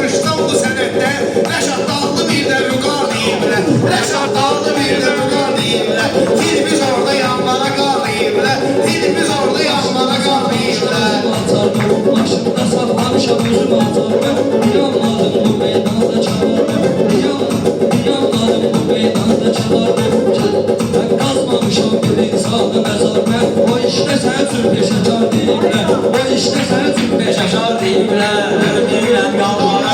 yarışdan bu sənətdə Rəşad Dağlı bir də vüqar deyiblər. Rəşad Dağlı bir də vüqar deyiblər. Televizorda yanlara qar deyiblər. Televizorda yanlara qar deyiblər. Başımda saxlamışam özüm atarım. Yanmadım bu meydanda çalarım. Yanmadım bu meydanda çalarım. Ben qazmamışam bir insanı məzar. Mən o işdə sən üçün peşəkar deyiblər. O işdə sən üçün peşəkar deyiblər. Deyiblər yalvara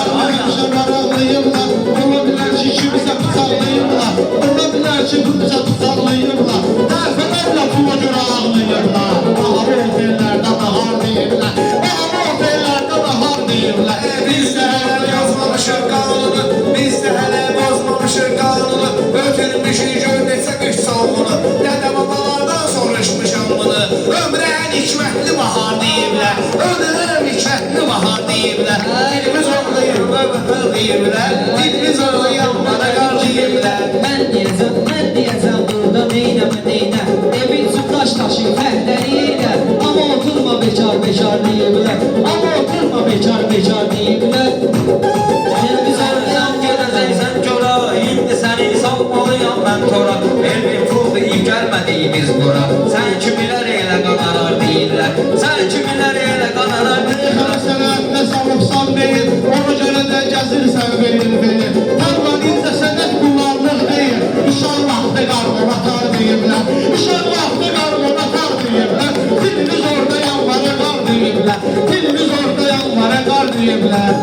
Qaraqlayırlar, ola bilər ki, kimizə bıçaqlayırlar. Ola bilər ki, bizə bıçaqlayırlar. Dəfələrlə pula görə ağlayırlar. Aha, bu otellərdə bahar deyirlər. Aha, bu otellərdə bahar deyirlər. Biz də hələ yazmamışıq qanunu, biz də hələ bozmamışıq qanunu. Ötürmüşük görməksə qış soğunu. Dədə babalardan soruşmuşam bunu. Ömrən hikmətli bahar deyirlər. Ömrən hikmətli bahar deyirlər. Dilimiz orlayır, deyiblər. Dilimiz orlayır, bana qar deyiblər. Mən deyəcəm burada neynə. Evin üçün daş daşıyım fəhdəliylə. Amma oturma bekar deyiblər. Amma oturma bekar deyiblər. Televizordan görəcəksən cora. İndi səni salmalıyam mən tora. Elvin pul deyib gəlmədiyimiz bura. Sən kimilər elə qanarar deyirlər. Sən kimilər elə qanarar deyirlər. Sənətlə savubsan deyil, ona görə də gəzirsən verir. Tarlanınca sənət kullanlıq deyil. İnşallah da qarmon atar deyiblər. İnşallah da qarmon atar deyiblər. Dilimiz orada yanlara qar deyiblər. Dilimiz orada yanlara qar deyiblər.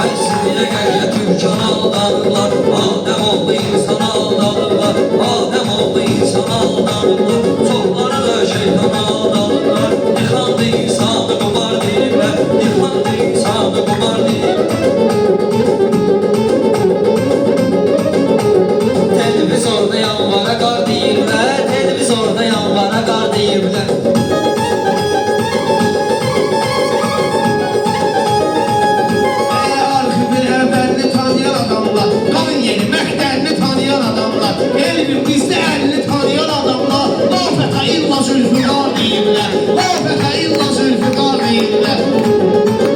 Ay sizinlə gəliyə Türkan aldanırlar. Adəm oldu insan aldanırlar. Adəm oldu insan aldanırlar. Çoxları da şeytan aldanırlar. Yıxandı insanı qumar deyiblər. Yıxandı insanı qumar deyiblər. Televizorda yanvara qar deyiblər. Televizorda yanvara qar deyiblər. Arxivin əvvəlini tanıyan adamlar, qanın yeni məktəlini tanıyan adamlar, elmin bizdə əlini tanıyan adamlar, lafətə illa zülfüqar deyiblər, lafətə illa zülfüqar deyiblər.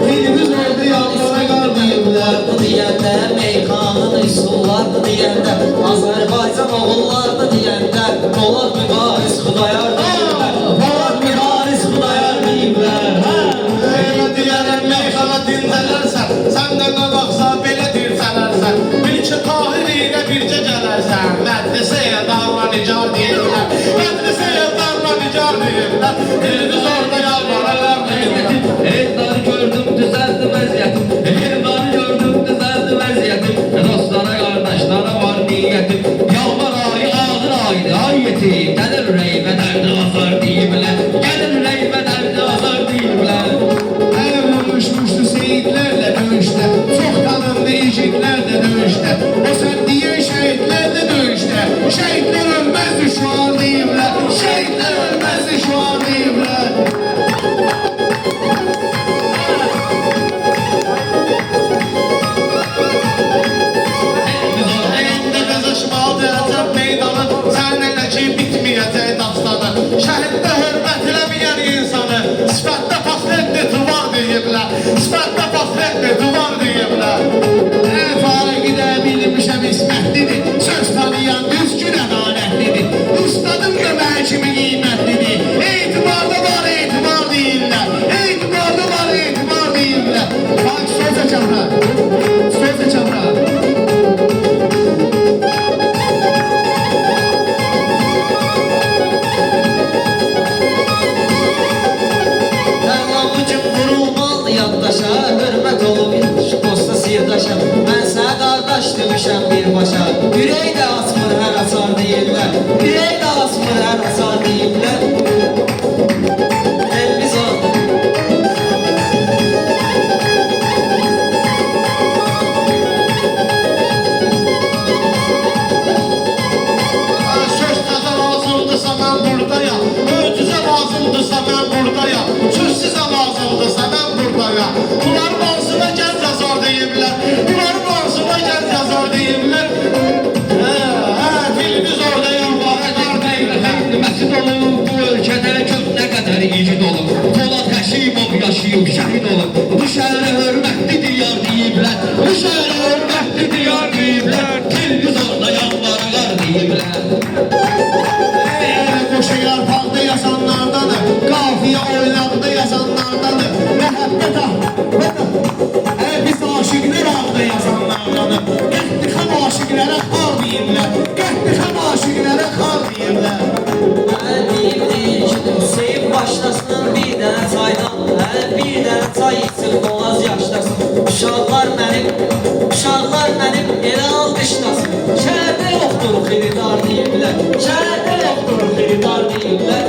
Dilimiz orada yanlara qar deyiblər. Deyəndə meyxanın üsullardı deyəndə Azərbaycan oğullardı deyəndə Polad mübariz Xudayar deyiblər. Polad mübariz Xudayar deyiblər. Elə deyərəm meyxana dincələrsən, sən də qabaqsa belə dirçələrsən. Bil ki, Tahiriylə bircə gələrsən. Mədrəsəyə darla nicar deyirlər. Mədrəsəyə darla nicar deyirlər. Dilimiz orada yalvaralar deyirlər. Evləri gördüm düzəldi vəziyyətim. Evləri gördüm düzəldi vəziyyətim. Dostlara, qardaşlara var niyyətim. Yalvar ayı, ağır aydı, ay yetim. Gəlir ürəyimə dərdi azar deyiblər. Gəlir ürəyimə dərdi azar deyiblər. Vurmuşmuşdu seyitlərlə döyüşdə. Çox tanındı igidlərlə döyüşdə. O sən deyən şəhidlərlə döyüşdə. Şəhidlər ölməzdi şu an deyiblər. Şəhidlər ölməzdi şu an deyiblər. Əlində qızışmalıdır əcəb meydanı. Sən elə ki bitməyəcək dastanı. Şəhiddə hörmət eləməyən insanı sifətdə pasletli duvar deyiblər. Sifətdə pasletli duvar deyiblər. Faiqidə bilmişəm ismətlidir. Söz tanıyan düzgün ədalətlidir. Ustadım gömək kimi qiymətlidir. Etibarda var etibar deyirlər. Etibarda var etibar deyirlər. Bak söz açamra. Söz açamra. Yaddaşa, hörmət olub dosta sirdaşa. Mən sənə qardaş demişəm birbaşa. Ürək də asmır hər açar deyirlər. Ürək də asmır hər açar deyirlər. Televizor Söz təzə lazımdırsa mən buradayam. Möcüzə lazımdırsa mən buradayam. Sözsüzə lazımdırsa mən buradayam. Bunlar bağısına gəz yazar deyiblər. Bunlar bağısına gəz yazar deyiblər. Dilimiz orada yanvara qar deyiblər. Məsud çay içsin boğaz yaşlasın. Uşaqlar mənim elə alqışlasın. Şəhərdə yoxdur xiridar deyiblər, şəhərdə yoxdur xiridar deyiblər.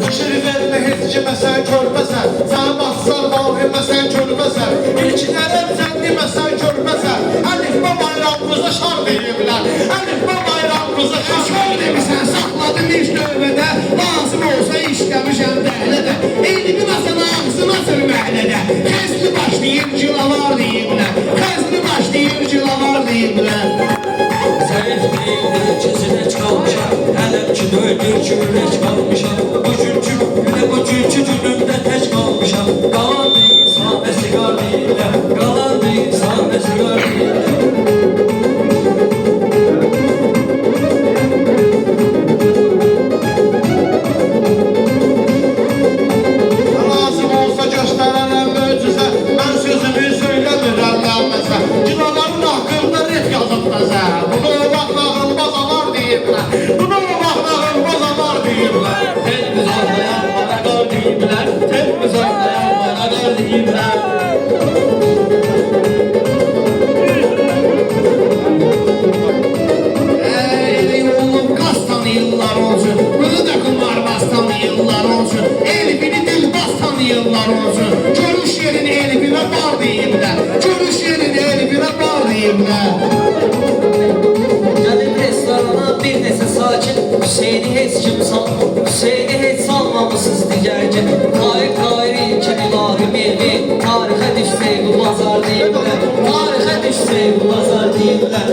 Fikir vermə heç kimə sən körbəsən, sən baxsan vahimə sən körbəsən, ilkilərəm sən deməsən körbəsən, əlifbə bayrağımıza şar deyiblər, əlifbə bayrağımıza şar demişsən, saxladım ilk növbədə, lazım olsa işləmişəm dəhlədə, elimi masana ağzıma sürməklədə, xəzli başlayır cilavar deyiblər, xəzli başlayır cilavar deyiblər. Zəif deyildir, kesinə çıxalmışam, hələm ki döydür ki ürək qalmışam, bugünkü günümdə tək qalmışam, qalan bir insan və siqar deyirlər, qalan bir insan və siqar deyirlər. Lazım olsa göstərənəm möcüzə, mən sözümü söyləmirəm gəlməsə, cilaların haqqında ref yazıb məzə, bunu olmaq nağılmaz anar deyiblər, bunu olmaq nağılmaz anar deyiblər. Telimiz oynayan bana qar deyiblər, telimiz oynayan bana qar deyiblər. Elin olub qaz tanıyırlar olsun, bunu da qumarbaz tanıyırlar olsun, elifini dilbaz tanıyırlar olsun, görüş yerini elifine bar deyiblər, görüş yerini elifine bar deyiblər. Gəlib restorana bir neçə sakin, Hüseyni heç salmamışsınız digərgin. Qayır ki ilahi milli, tarixə düşsək bu bazar deyiblər, tarixə düşsək bu bazar deyiblər.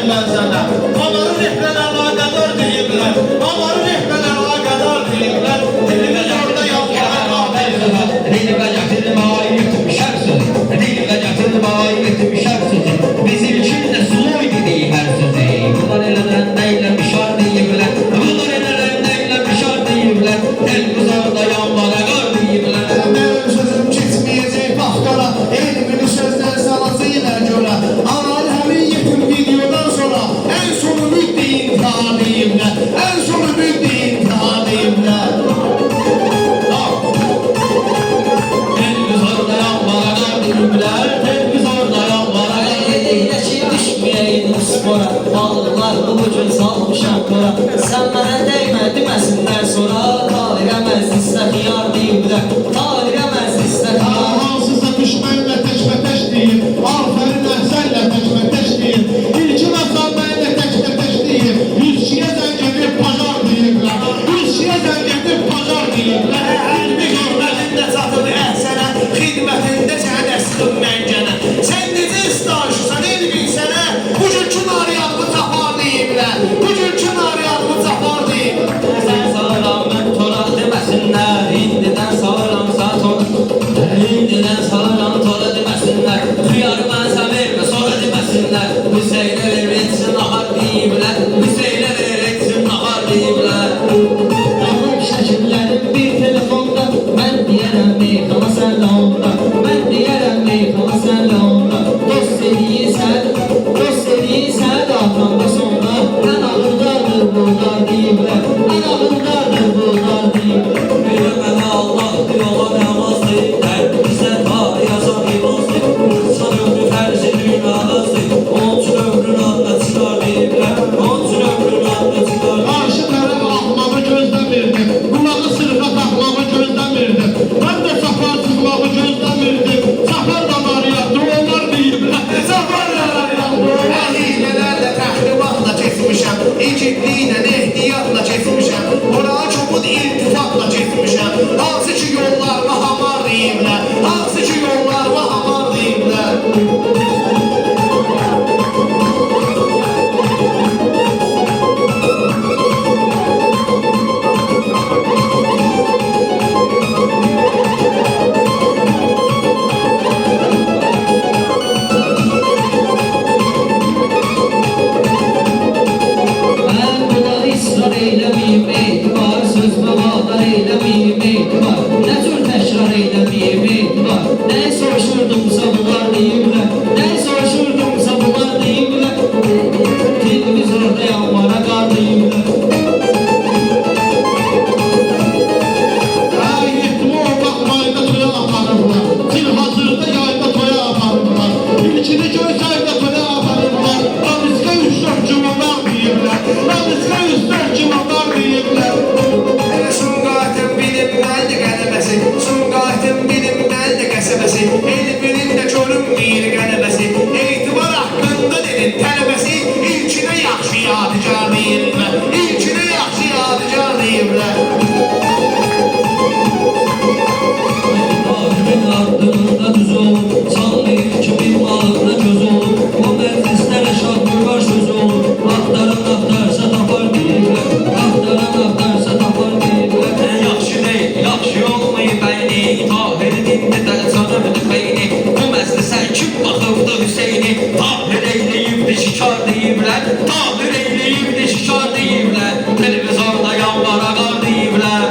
Mənzələ, onların rehbərlə əlaqədar deyiblər, onların rehbərlə əlaqədar deyiblər, dilimi orada yazmağa qadərlər. Dilime getirdim ayetim şer sözü, dilime getirdim ayetim şer sözü, bizim için de suluydu diye her sözü. Bunlar elenen neylemişar deyibler, bunlar elenen neylemişar deyibler, el kuzarda yanlara kar deyibler. Mənim sözüm keçməyəcək vaxtlara, elmini sözlər salacıyla görə, analı həmin yetim videodan sonra, ən sonu müddü intihar deyiblər, ən sonu müddü intihar deyiblər. El kuzarda yanlara kar deyibler, el kuzarda yanlara kar Elə ki düşməyəyin spora, balıqlar bulucun salmışam qora. Sən mənə dəymə deməsinlər sonra, tarixə məclisdə xiyar deyiblər, tarixə məclisdə xiyar. Hansısa düşmənlə təşməteş deyir, afərin əhsənlə təşməteş deyir, ilkin asanlarla təşməteş deyir, 100-2-yə zəng edib pajar deyirlər, 100-2-yə zəng edib pajar deyirlər. Bir hörmətində çatır əhsənə, xidmətində sənə sıxın məngənə. Sən necə istajısan elmin sənə, bugünkü nariyatımı tapar deyiblər, bugünkü nariyatımı tapar deyiblər. Sən sağıram mən tora deməsinlər, indidən sağıramsa tora, indidən sağıram tora deməsinlər, xiyarı mənsə vermə sonra deməsinlər, Hüseynə ver etsin ahar deyiblər, Hüseynə ver etsin ahar deyiblər. Alıb şəkillərim bir telefonda, mən deyərəm meyxana sənlə onda, mən deyərəm meyxana sənlə onda, dost eləyirsən atanda sonda, ən ağırdadır bunlar deyiblər, ən ağırdadır bunlar deyiblər. Bilir mənə Allah yola namaz deyiblər, bizə ta yazan imazdır, Burçan ömrü fərzi dünyadazdır, onun üçün ömrün adına çıkar deyiblər, onun üçün ömrün adına çıkar. Qarşı tərəf axmağı gözləmirdi, qulağı sırğa taxmağı gözləmirdi, mən də safar çıxmağı gözləmirdim, safar da nariyatdı, onlar deyiblər, safar da nariyatdı, onlar Əhilələrlə təxribatla keçmişəm, igidliklə ehtiyatla keçmişəm, ora çobud iltifatla keçmişəm, hansı ki yollarıma hamar deyiblər, hansı ki yollarıma hamar deyiblər. Mən bunları israr eyləmiyim, etibar, sözmə vadar eyləmiyim, etibar, nə cür təkrar eyləmiyim, etibar, nə soruşurdumsa bunlar deyiblər, nə soruşurdumsa bunlar deyiblər, televizorda yanmara qar deyiblər. elbinin də görünməyir qələbəsi. Etibar haqqında dedin tələbəsi, ilkinə yaxşı yadigar deyirlər, ilkinə yaxşı yadigar deyirlər. Tahirin ardında düz olur, sallayır ki bir malında göz olur. O məclislərə şaddır var söz olur. Axtaran axtarsa tapar deyirlər, axtaran axtarsa tapar deyirlər. Yaxşı deyil, yaxşı olmayıb bəyni, Tahirin indi də canımdır beyni. Bu məclisə kim baxıbdı Hüseyni, Tahir eyləyibdi şikar deyirlər, Tahir eyləyibdi şikar deyirlər. Televizorda yanvar ağar deyirlər.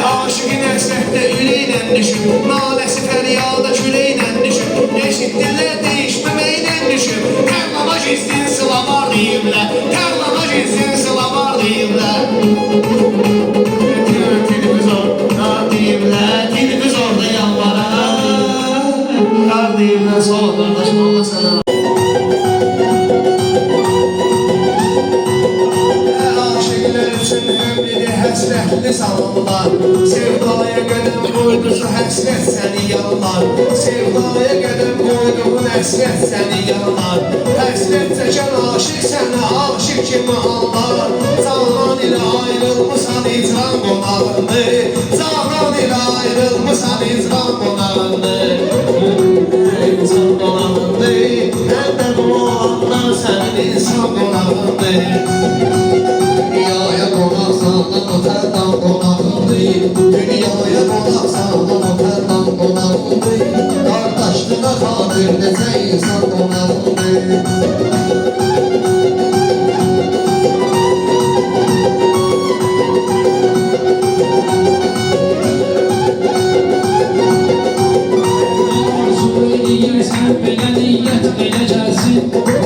Aşıqın əsrətdə üləylə düşüb, naləsi fəryada küləylə düşüb, eşitdirlər deyişməməklə düşüb, tərlama gizlin sıla var deyirlər, tərlama gizlin sıla var deyirlər. Televizorda deyirlər, televizorda yanvara, qar deyirlər, sağ ol qardaşım, Allah sana. Aşıqlar üçün ömrüdə həsrətli salonlar, sevdaya qədəm qoydusu həsrət səni yallar, sevdaya qədəm qoyduğun həsrət səni yallar, həsrət çəkən aşıq səni aşıq kimi anlar, Canan ilə ayrılmışsan icran qonağındır, Canan ilə ayrılmışsan icran qonağındır, insan qonağındır, həndə bu olanlar sənin insan qonağındır. Dünyaya qonaq saldan otərdən qonağındır, dünyaya qonaq saldan otərdən qonağındır, qardaşlığa xatir necə insan qonağındır. Arzu eləyirsən belə niyyət elə gəlsin,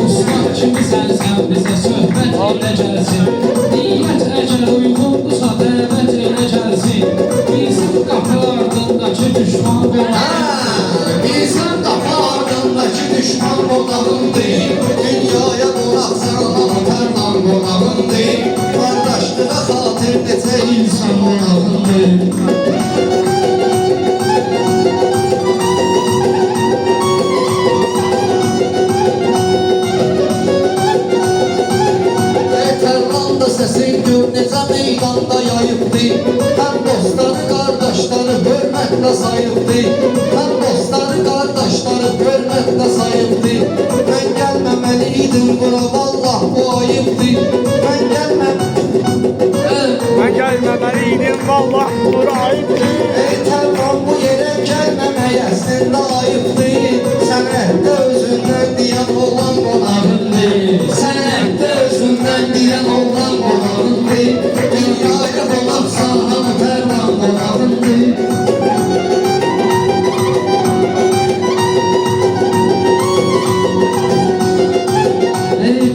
Ustad kimisən sən bizə söhbət elə gəlsin. Niyyət əgər uyğundursa dəvət elə gəlsin, bizim qapı ardındakı düşman qonağındır. Bizim qapı ardındakı düşman qonağındır, dünyaya qonaq saldan otərdən qonağındır, qardaşlığa xatir necə insan qonağındır. Tərlanda səsin gör necə meydanda yayıbdır, həm dostları, qardaşları hörmətlə sayıbdır, həm dostları, qardaşları hörmətlə sayıbdır. Mən gəlməməliydim bura, vallah bu ayıbdır, mən gəlməməliydim, vallah bura ayıbdır. Tərlan bu yerə gəlməmək əslində ayıbdır, sənətdə özündən deyən olan qonağındır, sənətdə özündən deyən olan qonağındır, dünyaya qonaq saldan Tərlan qonağındır.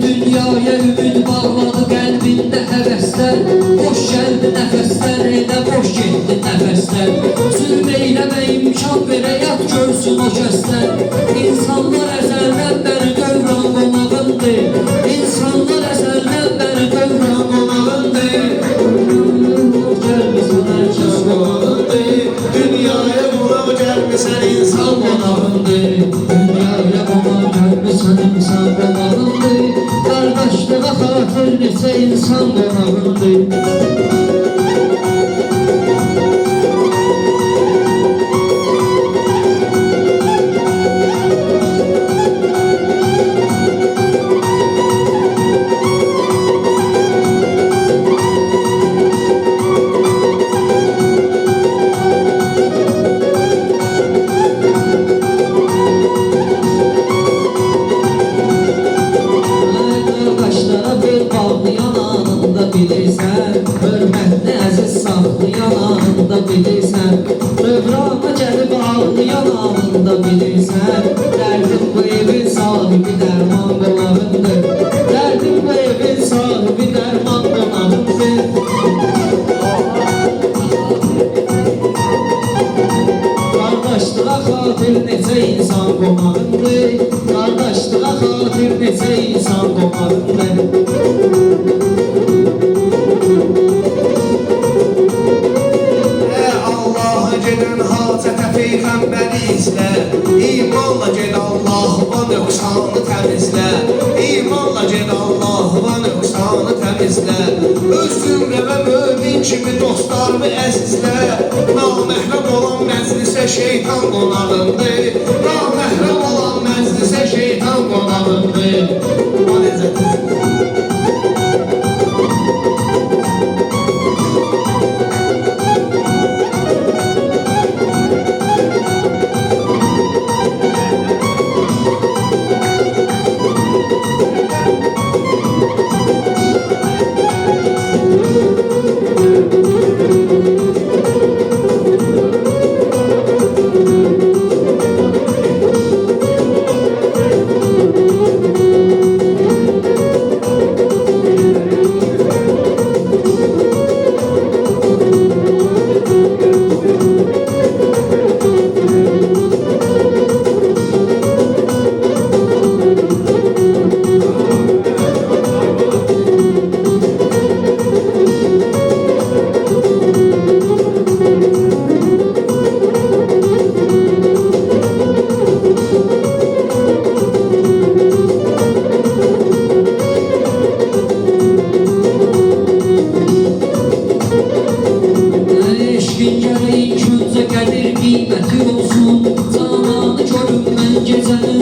Dünyaya ümid bağladı qəlbində həvəslər, boş gəldi nəfəslər, elə boş getdi nəfəslər. Zülm eyləmə imkan verə yat görsün o kəslər, İnsanlar əzəldən bəri dövran qonağındır, İnsanlar əzəldən bəri dövran qonağındır. Gəlməsən hər kəs qonağındır, Dünyaya qonaq gəlmisən insan qonağındır. dünyaya qonaq gəlməsən insan qonağındır, qardaşlığa xatir neçə insan qonağındır. Qardaşlara bel bağlayan anında bilirsən, hörmətli əziz saxlayan anında bilirsən, dövrana gəlib ağlayan anında bilirsən, dərdim bu evin sahibi dərman qonağındır, dərdim bu evin sahibi dərman qonağındır. Qardaşlığa xatir neçə insan qonağındır, qardaşlığa xatir neçə insan qonağındır. Allah'a gedən hacətə peyğəmbəri izlə İmanla ged Allah'a nöqsanı təmizlə İmanla ged Allah'a nöqsanı təmizlə Öz zümrə və mömin kimi dostlarımı əzizlə Naməhrəm olan məclisə şeytan qonağındır Naməhrəm olan məclisə şeytan qonağındır O necədir?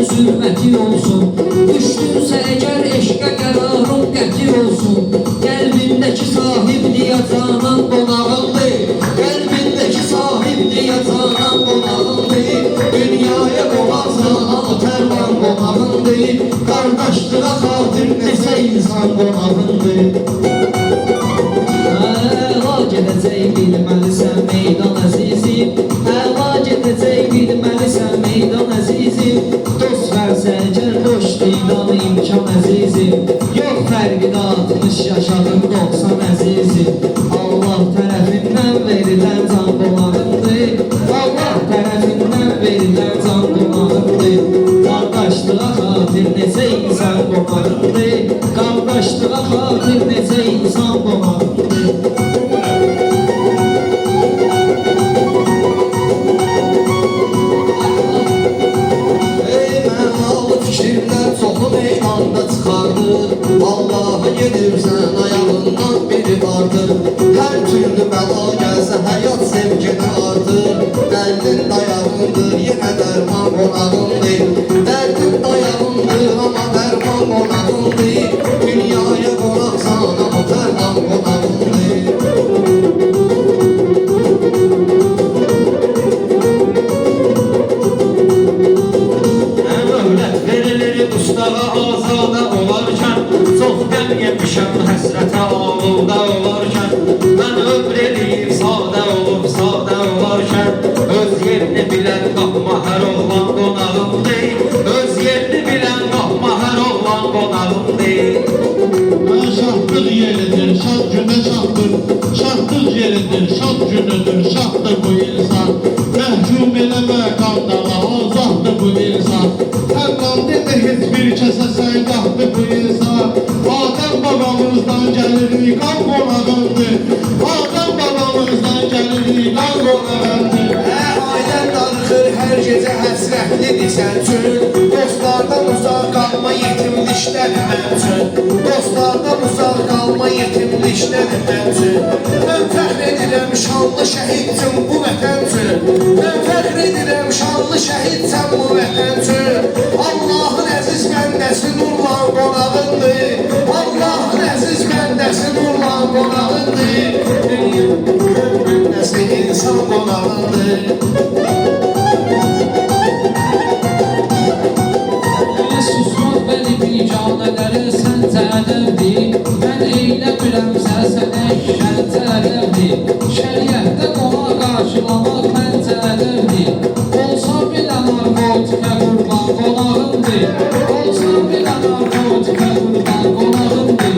Zülməti olsun Düşdünsə əgər eşqə qərarın qəti olsun Qəlbindəki sahib deyə canan qonağındır Qəlbindəki sahib deyə canan qonağındır Dünyaya qonaq canan tərvan qonağındır Qardaşlığa xatir nesə insan qonağındır Əla gedəcək bilməlisən meydan əzizim Əla gedəcək bilməlisən meydan əzizim Dost versə əgər boş didan imkan əzizim Yox fərqini 60 yaşadım 90 əzizim Allah tərəfindən verilən can qonağındır Allah tərəfindən verilən can qonağındır Qardaşlığa xatir necə insan qonağındır Qardaşlığa xatir necə insan qonağındır Fikirlər çoxu meydanda çıxardır Allah'a gedirsən ayağından biri vardır Hər türlü bəla gəlsə həyat sevgini artır Dərdin dayağındır yenə dərman qonağındır Dərdin dayağındır amma dərman qonağındır Dünyaya qonaqsan amma tərman qonağındır Ustağa azadə olarkən Çox qəm yemişəm həsrətə aludə olarkən Mən ömr eləyib sadə olarkən Öz yerini bilən qapma hər oğlan qonağımdır Öz yerini bilən qapma hər oğlan qonağımdır Şahdıq yeridir, şad günə şahdır Şahdıq yeridir, şad günüdür Şahdır bu insan Məhkum eləmə qandala Azaddır bu insan Tərman demə heç bir kəsə sən qahdır bu insan Adəm babamızdan gəlir qan qonağındır Adəm babamızdan gəlir qan qonağındır Ailən darıxır hər gecə həsrətlidir sən üçün Dostlardan uzaq qalma yetimlikdədir mən üçün Dostlardan uzaq qalma yetimlikdədir mən üçün Mən fəxr edirəm şanlı şəhidcim bu vətən üçün Mən fəxr edirəm şanlı şəhidcəm bu vətən üçün Allahın əziz bəndəsi nurlan qonağındır Allahın əziz bəndəsi nurlan qonağındır Bəndəsi insan qonağındır Susmaq bəni biganələri səncə ədəbdir Mən eyləmirəmsə sənə şəncə ədəbdir Şəriətdə qona qarşılamaq məncə ədəbdir Olsa belə narkotikə qurban qonağındır Olsa belə narkotikə qurban qonağındır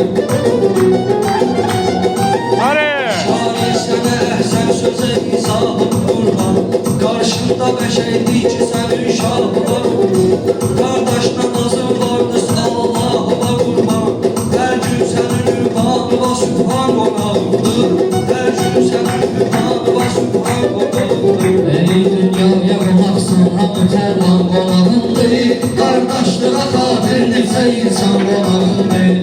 Şair sənə əhsən sözə izahım qurban Qarşında bəşərlik ki sənin şahına Qardaşla nazırlardır Allah'a qurban Hər gün sənin ünvanı və sübhan qonağındır Hər gün sənin ünvanı və sübhan qonağındır Ey dünyaya qonaqsan hamı tərlan qonağındır. Qardaşlığa xatir neçə insan qonağındır.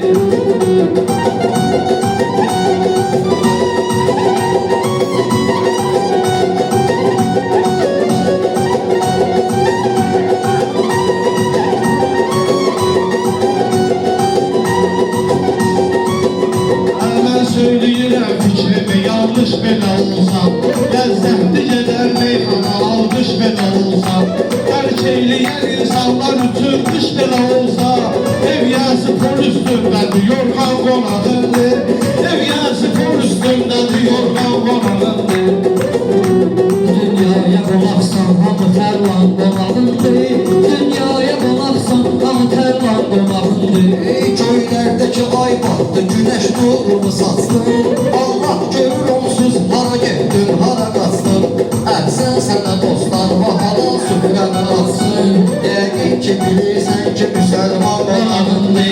Ben söyleyirəm fikrimi yanlış belə olsam, ləzzətli gedər meyxana almış belə olsam, tərk eyləyən insanlar üçün qış belə olsa, ev yası pol üstündədir, yorğan qonağındır, ev yası pol üstündədir, yorğan qonağındır. Dünyaya qonaqsan, hamı tərlan qonağındır. Dünyaya qonaqsan, hamı tərlan qonağındır. Göylərdəki ay batdı, günəş nurumu saçdın. Allah görür onsuz hara getdin, hara qaçdın. Əksən sənə dostlar və halal süfrəni açsın. Yəqin ki bilirsən ki müsəlman qonağındır.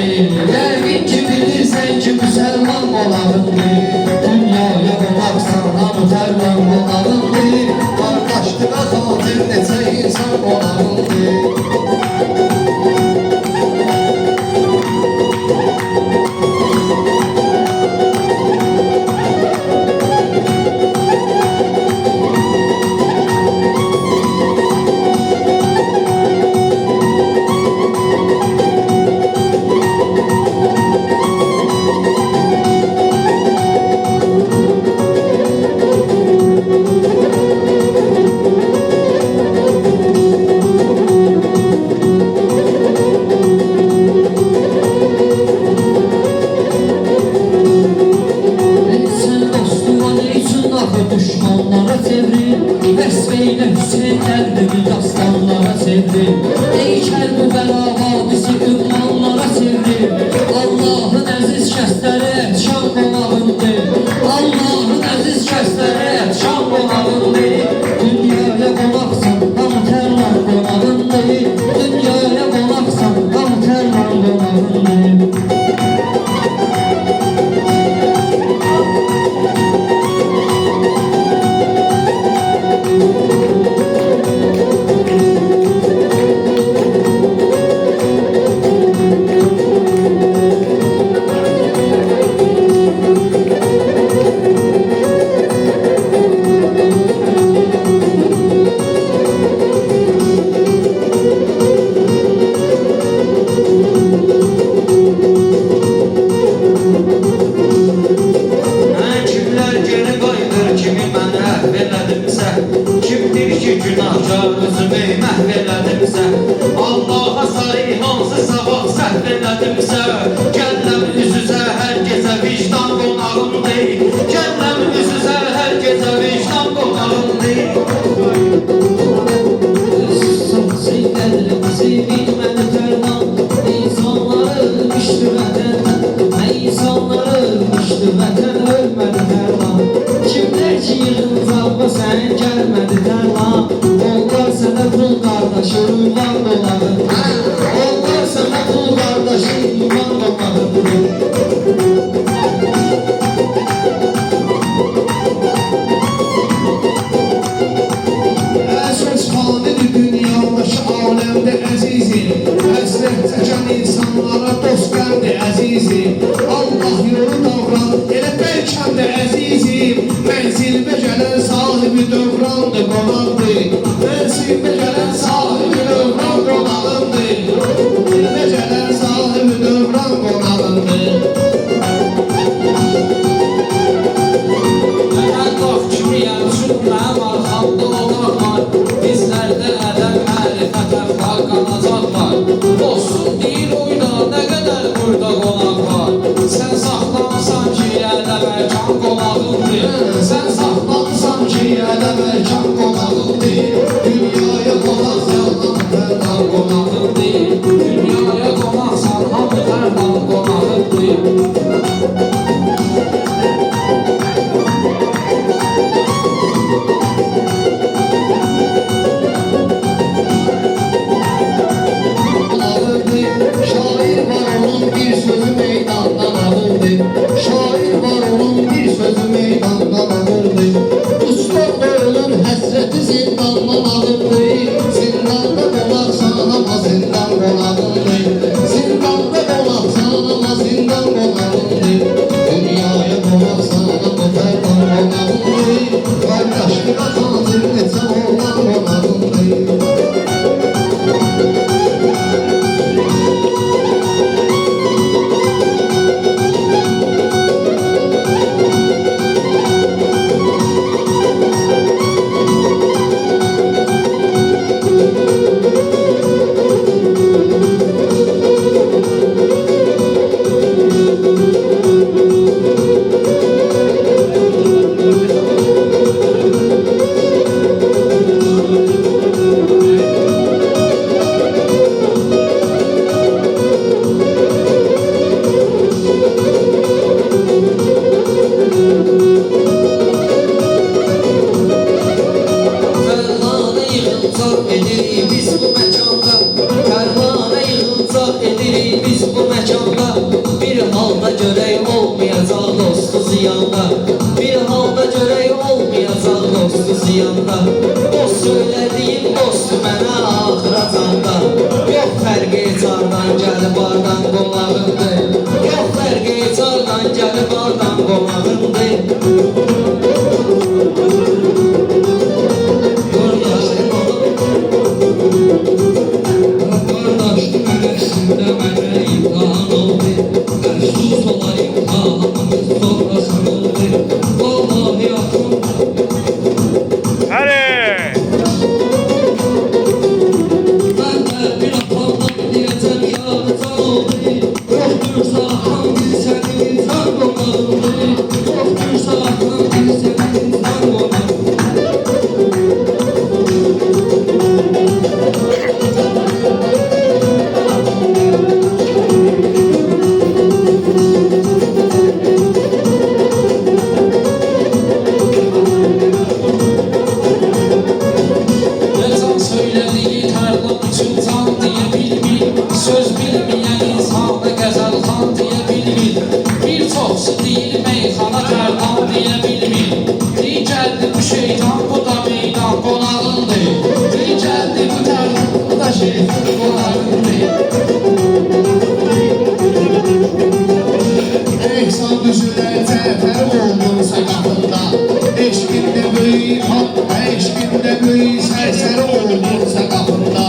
Yəqin ki bilirsən ki müsəlman qonağındır. Dünyaya qonaqsan, hamı tərlan qonağındır. Qardaşlığa xatir neçə insan qonağındır. Sən dostluğa nə üçün axı düşmanlara çevrin? Vəsfeyle Hüseyin dərdimi dastanlara çevrin. Ey Kərbəla vadisi ümmanlara çevrin. Allahın əziz kəsləri şan qonağındır. Allahın əziz kəsləri şan qonağındır. Dünyaya qonaqsan, hamı tərlan qonağındır. Dünyaya qonaqsan, hamı tərlan qonağındır. Kimlər geri qaydır kimi mən əhv elədimsə, kimdir ki günahkarımızı məhv elədimsə, Allaha sarı hansı sabah səhv elədimsə, gəlləm üz-üzə hər gecə vicdan qonağındır, gəlləm üz-üzə hər gecə vicdan qonağındır. Sevdəlimizi bilmədi tərlan. İnsanları düşdü vətən. İnsanları düşdü vətən. Ölmədi tərlan. Kimlər ki yığılacaqda sən gəlmədi tərlan. Onlar sənə pul qardaşı ünvan dolağındır. Onlar sənə pul qardaşı ünvan dolağındır. Söz fanidir dünyadakı aləmdə əzizim. Həsrət çəkən insanlara dost qəlbdir əzizim. Allah yolu davran, elə bəlkəm də əzizim. Mənzilbə gələn sahibi dövrandır, qonaqdır. Mənzilbə gələn sahibi dövran qonağındır. Mənzilbə gələn sahibi dövran qonağındır. dostu mənə axıracanda. Yox fərqi çardan gəlib bardan qonağındır. Yox fərqi çardan gəlib bardan qonağındır. Qardaşım üstündə mənə imtihan oldu. Əfsus olar imtihanımız sonrasan oldu. Vallahi axım Hadi. mən də bir atamdan deyəcəm yağıcan oldu. Yoxdursa axam bir səni insan qonağındır. Yoxdursa axam bir səni insan qonağındır. Yazan söylediği tarla uçultan diye bilbil. Söz bilmeyen insana güzel kan diye bilbil. Bir çoxsu değil meyxana kerdan diye bilbil. Dey geldi bu şeytan, bu da meydan qonağındır. Dey geldi bu tərlan, bu da şeytan qonağındır. Ehsan düzülər cəfər olunsa qapında. Eşqində böyük hak, eşqində böyük sərsəri olunsa qapında.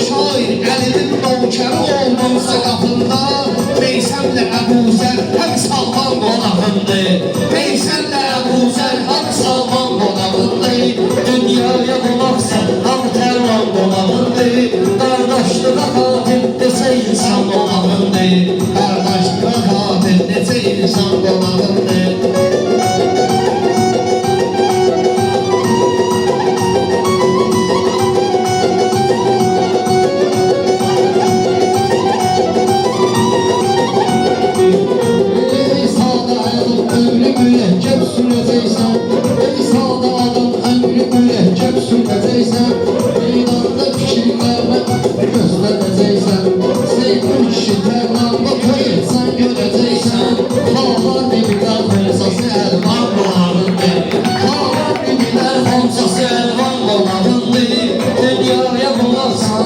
Şair əlinin nökəri olunsa qapında. Meysəmlə Əbuzər həm Salman qonağındır. Meysəmlə Əbuzər həm Salman qonağındır. Dünyaya qonaqsan, ham tərlan qonağındır. Qardaşlığa qatil desə insan qonağındır. Qardaşlığa qatil necə insan qonağındır. Ey sada adam ömrü mürekkep sürəcəksən. Ey sada adam ömrü mürekkep sürəcəksən. Meydanda fikirlərlə gözlənəcəksən. Seymur kişi tərlanda toy etsən görəcəksən. Xalar dibilər xonsası əlvan qonağındır. Xalar dibilər xonsası əlvan qonağındır. Dünyaya qonaqsan,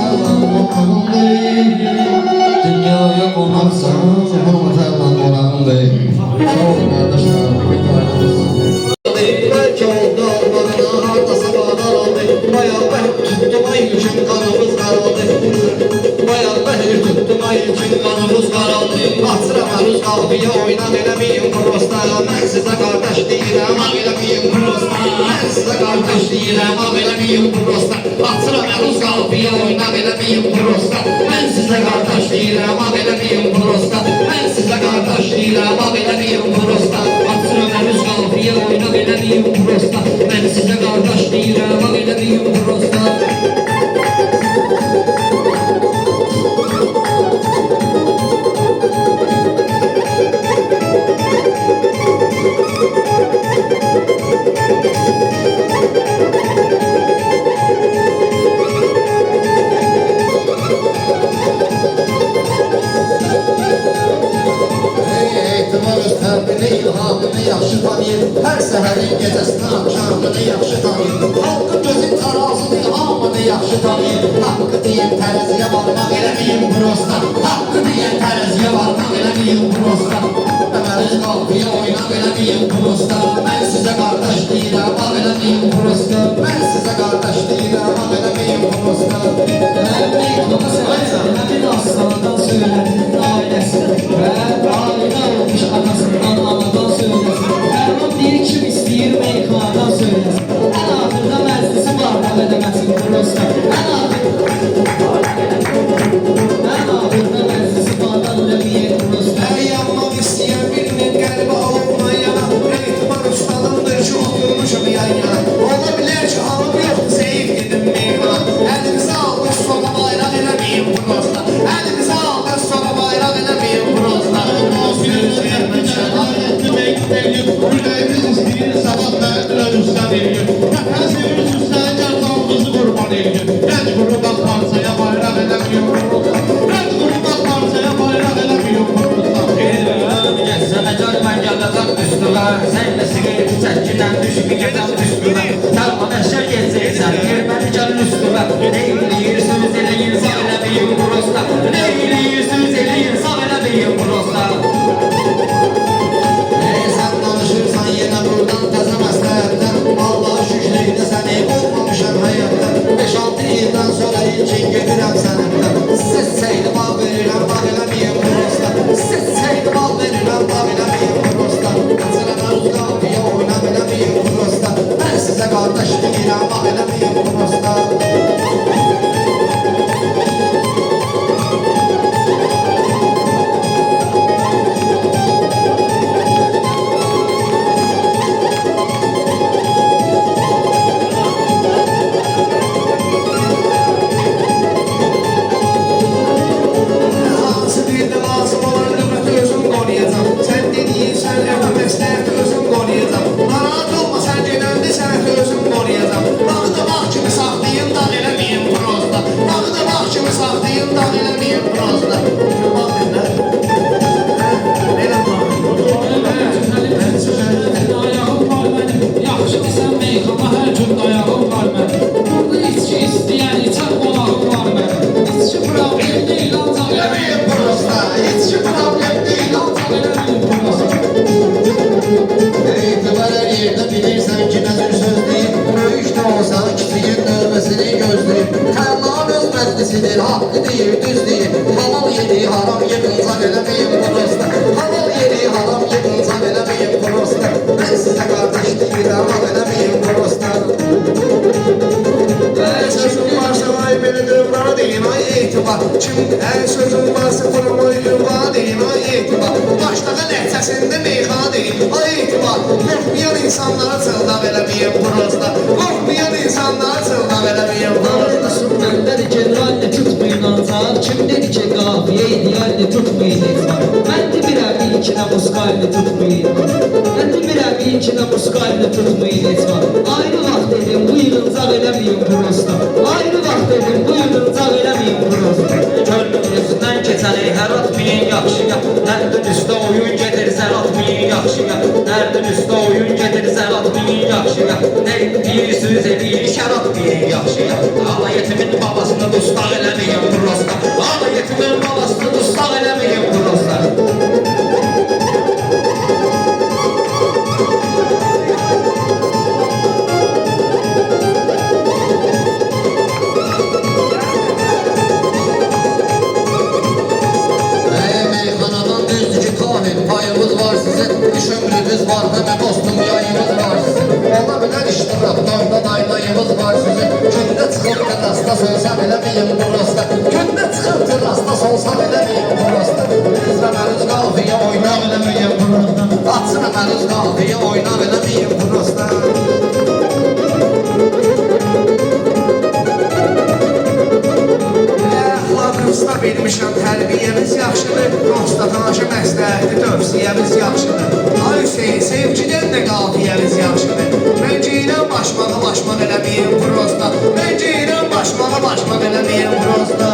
əlvan qonağındır. dünyaya qonaqsan. Hurmat əlvan qonağındır. Sağ olun qardaşlar, bir tanemiz. Belki oldu olmadığına hardasa bağlandı. Bayağı ben tuttum ay için kanımız karaldı. Bayağı ben tuttum ay için kanımız karaldı. Asra maruz kalbiye oynan eləmeyim prosta. Ben size kardeş değilim ama eləmeyim prosta. Ben size kardeş değilim ama eləmeyim prosta. Asra maruz kalbiye oynan eləmeyim prosta. Ben size kardeş değilim ama eləmeyim prosta. Ben size kardeş değilim ama eləmeyim prosta. Asra maruz kalbiye oynan eləmeyim prosta. Ben size kardeş değilim ama eləmeyim prosta. Ehtimalız tərbini, ilhamını yaxşı tanıyır. Hər səhərin gecəsindən axşamını yaxşı tanıyır. Haqqı gözün tarazını, ilhamını yaxşı tanıyır. Haqqı deyən tərəziyə varmaq eləməyim prosta. Haqqı deyən tərəziyə varmaq eləməyim prosta. Əməliz qalbıya oynaq eləməyim prosta. Mən sizə qardaş deyirəm, bax eləməyim prosta. Mən sizə qardaş deyirəm, bax eləməyim prosta. Mən meykana sevəcəm, bir aslandan söylədim ailəsi. Və ailə olmuş atasından, anadan söyləsin. Tərman deyir kim istəyir meykanadan söyləsin. Ən axırda məclisi barmaq edəməsin prosta. Ən axırda məclisi barmaq edəməyim prosta. Ey yanmaq istəyən birinin qəlbi alınmayana. Ehtimal ustadımdır ki, oturmuşum yan yana. Ola bilər ki, alım yox, zeyif dedim meykana. Ne bilirsiniz eleyin sağ eləmeyin prosta. Ne bilirsiniz eleyin sağ eləmeyin prosta. Sen danışırsan yine buradan təzə məsləhətdən Allah şükreydə səni olmamışam həyatdan 5-6 ildən sonra ilkin gedirəm sənətdən Sessəydi bal verirəm, bal eləməyim prosta Sessəydi bal verirəm, bal eləməyim prosta Məsələ məruz qafiyə oynam eləməyim prosta Mən sizə qardaş deyirəm, bal eləməyim prosta Hansı dildə lazım olan lüğəti özüm qoruyacam. Sən dediyin sənət məsləhəti özüm qoruyacam. Narahat olma, sən gedəndə sənəti özüm qoruyacam. Bağı da bağ kimi saxlayın, dağ eləməyin prosta. Bağı da bağ kimi saxlayın, dağ eləməyin prosta. Bax dinlə. Elə bax. Ayağım var mənim, yaxşı desən meyxana hər gün ayağım var mənim. Burada içki istəyən içən qonağım var mənim. İçki problem deyil, ancaq eləməyin prosta. İçki problem deyil, ancaq eləməyin prosta. Etibar her yerde bilirsən ki nəzir söz deyil Böyükdə olsa kiçiyin növbəsini gözləyir Xəyalların öz məzdisidir, haqqı deyir, düz deyir Halal yedi, haram yedin, zar eləməyin prosta Halal yedi, haram yedin, zar eləməyin prosta Mən sizə qardaş deyirəm, al eləməyin prosta Sözüm varsa ay belə dövranı deyin ay etibar Kim sözüm varsa kurumu yuva deyin ay etibar Başlağı ləhcəsində meyxana deyin ay etibar Qorxmayan insanlara çıldav eləməyin prosta Qorxmayan insanlara çıldav eləməyin prosta Məndədir generalni tutmayın ancaq Kim dedi ki qafiyə idealni tutmayın etmər Mən demirəm ilkinə musqalni tutmayın Mən demirəm ilkinə musqalni tutmayın etmər Ayrı vaxt dedim buyuruncaq eləməyin prosta Ayrı vaxt dedim buyuruncaq eləməyin prosta Gönlünüzdən keçəni hər atmayın yaxşıya Nərdin üstə oyun gedir zər atmayın yaxşıya Nərdin üstə oyun gedir zər atmayın yaxşıya Ne bilirsiniz eləyir şər atmayın yaxşıya Ağla yetimin babasını dustaq eləməyin prosta Ağla yetimin babasını dustaq eləməyin prosta Meyxanadan düzdür ki kahir payımız var sizin İş ömrünüz var həmə dostum yayımız var sizin Ola bilər iştiraklardan aylayımız var sizin Gündə çıxıb terasta solsam eləməyin prosta Gündə çıxıb terasta solsam eləməyin prosta Bizlə məruz qalfiyə oynam eləməyin prosta Açsın məruz qalfiyə oynam eləməyin prosta Əxlaqımızda bilmişəm tərbiyəmiz yaxşıdır Dosta tanışı məsləhəti tövsiyəmiz yaxşıdır Ay Hüseyin sevgidən də qafiyəmiz yaxşıdır Mən geyirəm başmaq eləməyin prosta Mən geyirəm başmaq eləməyin prosta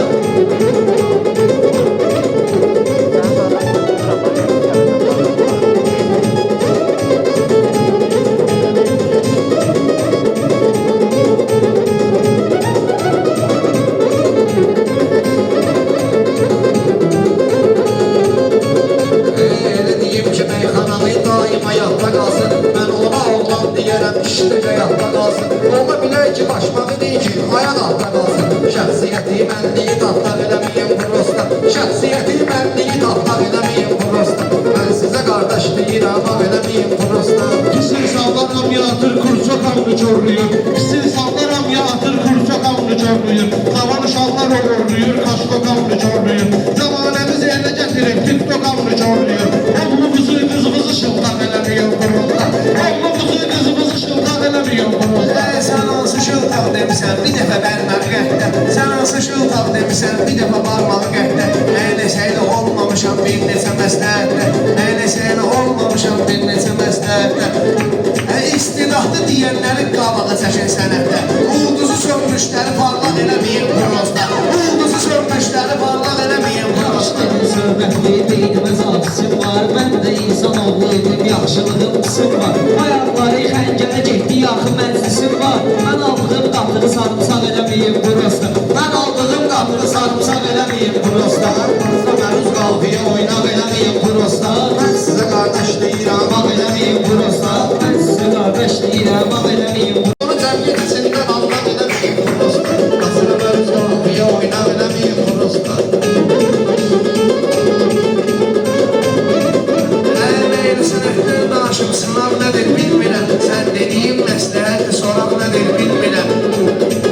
Elə deyim ki meyxanamı daim ayaqda qalsın Mən ona oğlan deyərəm işdə yadda qalsın Ola bilər ki başmağı deyil ki ayaq altda qalsın Şəxsiyyəti mənliyi tatlaq eləməyin prosta Şəxsiyyəti mənliyi tatlaq eləməyin prosta Mən sizə qardaş deyirəm, ağ eləməyin prosta Pis insanlar amyatır, kurça kanlı çorluyor. Pis insanlar amyatır, kurça kanlı çorluyor. Tavan uşaqlar oğurluyor, kaşko kanlı çorluyor. Zamanemiz yerine getirip TikTok kanlı çorluyor. Oğlumuzu, kızımızı şıldak eləmiyor kurulda. Oğlumuzu, kızımızı şıldak eləmiyor kurulda. Sən hansı şıltaq demisən bir dəfə bərmər qətdə Sən hansı şıltaq demisən bir dəfə barmağı qətdə Nəyləsəylə olmamışam bir neçə məsləhətdə Nəyləsəylə olmamışam bir neçə məsləhətdə İstinahlı deyənlərin qabağı çəkin sənətdə Ulduzu sönmüşləri parlaq eləməyin prosta Ulduzu sönmüşləri parlaq eləməyin prosta Söhbətli beynimiz aksın var Məndə insan oğlu edim yaxşılığım qısım var Ayaqları xəngələ getdi yaxı mənsisim var Mən aldığım qatını sarımsaq eləməyim burası sarımsaq eləməyim prosta Məruz qalxıya oynaq eləməyim prosta Mən sizə qardaş deyirəm, ağ eləməyim prosta Mən sizə qardaş deyirəm, ağ eləməyim Onu cəmiyyət içində anlaq eləməyim prosta Qasına məruz qalxıya oynaq eləməyim prosta Sənətdən danışım, sınav nədir bilmirəm Sən dediyim məsləhətdir, soraq nədir bilmirəm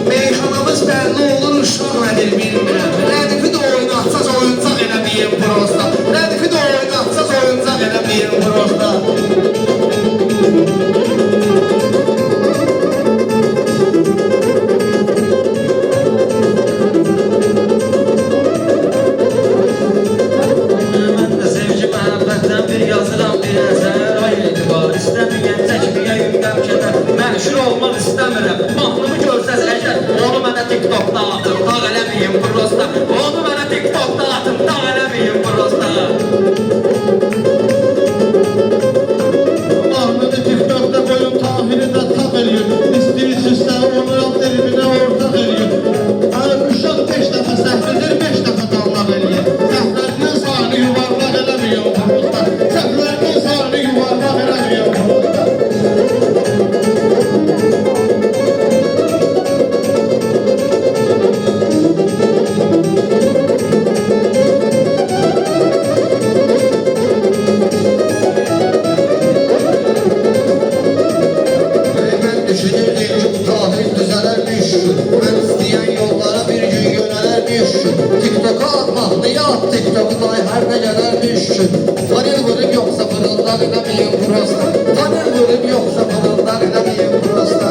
Meyxanamız bəlli olur, uşaq nədir bilmirəm Rədifi də oynatacaq, oyuncaq eləməyim prosta Rədifi də oynatacaq, oyuncaq eləməyim prosta Mən də sevgi məhəbbətdən bir yazıram bir əsər Ay etibar istəməyən çəkməyə yüngəm kədər Məşhur olmaq istəmirəm Mahnımı görsəz əgər Onu mənə TikTokda atın Dağ eləməyim prosta Onu mənə TikTokda atın Dağ eləməyim prosta Mahnını TikTok'da koyun tahiri de tak ediyor. İstəyirsinizsə onu elminə ortaq ediyor. Uşaq 5 dəfə səhvidir, 5 dəfə danlaq ediyor. Səhvlərinin sayını yuvarlaq eləmiyor prosta. Səhvlərinin sayını yuvarlaq eləmiyor prosta. Mən düşünürdüm ki, bu tahir düzələrmiş Mən istəyən yollara bir gün yönələrmiş TikTok'a atmaqdı, ya at TikTok'u day hər nə gələrmiş Panel vurub yoxsa fırıldaq eləməyim prosta Panel vurub yoxsa fırıldaq eləməyim prosta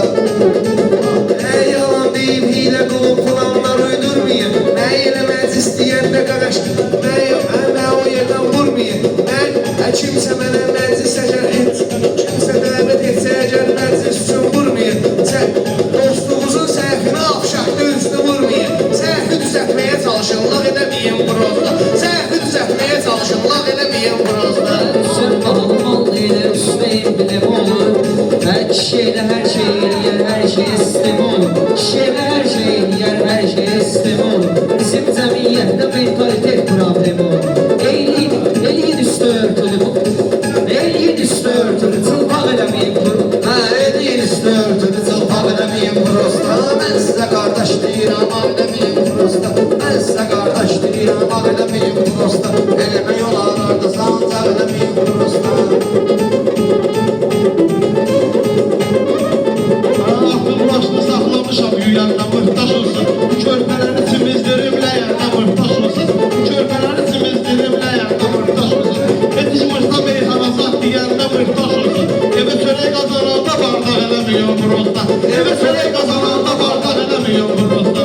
Nə yalan deyib, hilə qılıb planlar uydurmayın Nə eləməz istəyəndə qaqaş Nə o yerdən vurmayın Nə kimsə mənə məclis əgər et Kimsə dəvət etsə əgər məclis üçün vurmayın Dostluğunuzun səhvini afşaqda üstü vurmayın Səhvi düzətməyə çalışın, lağ eləməyin prosta Səhvi düzətməyə çalışın, lağ eləməyin prosta Sür bağlı elə üstəyim bilim olur Hər şeylə hər şey eləyər, hər şey istim olur Şeylə hər şey eləyər, hər şey istim olur Bizim cəmiyyətdə mentalitet problemi olur Eləyin üstü örtülü bu Eləyin üstü örtülü, çılpaq eləməyin bunu Hə, eləyin üstü örtülü, çılpaq eləməyim prosta Mən sizə qardaş deyirəm, ağ eləməyim prosta Mən sizə qardaş deyirəm, ağ eləməyim prosta Eləmək olar orada, sancaq eləməyim prosta Aklım başını saxlamışam yüyəndə mırtaş olsun Bu körpələri çimizdirim ləyəndə mırtaş olsun Bu körpələri çimizdirim ləyəndə mırtaş olsun Etiş mırta meyxanasaq deyəndə mırtaş olsun Evi çörək qazananda bardaq eləmiyor prosta Evi çörək qazananda bardaq eləmiyor prosta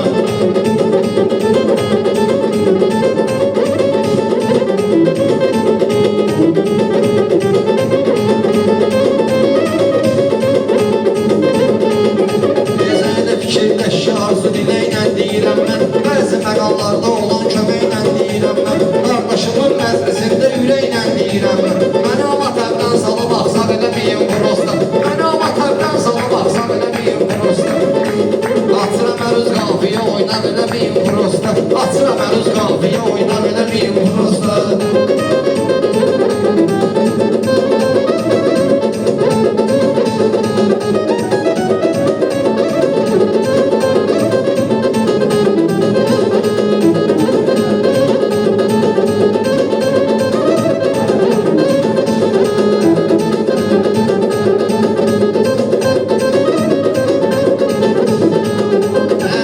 Bezəndə fikirləş, arzu diləklə deyirəm mən Bəzi məqallarda olan köməklə deyirəm mən Qardaşımın məclisində ürəklə deyirəm mən Mənə amatərdən salıb axsaq eləməyim prosta Mənə amatərdən salıb axsaq eləməyim prosta Açıra məruz qalxıya oynaq eləməyim prosta Açıra məruz qalxıya oynaq eləməyim prosta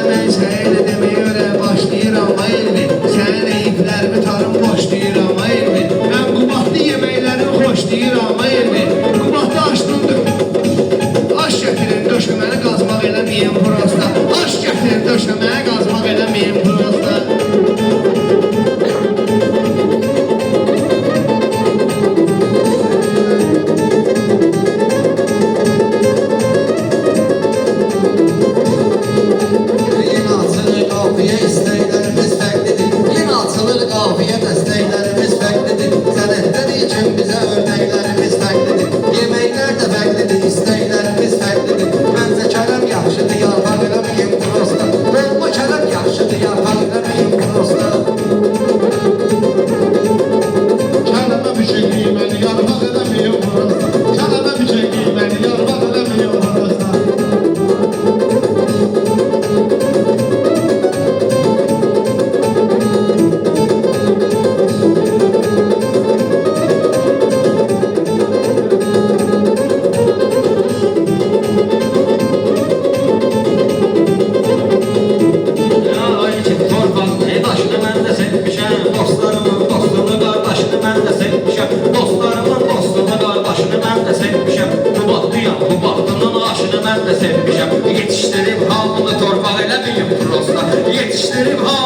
Mən sənə deməyə görə başlayıram, hayır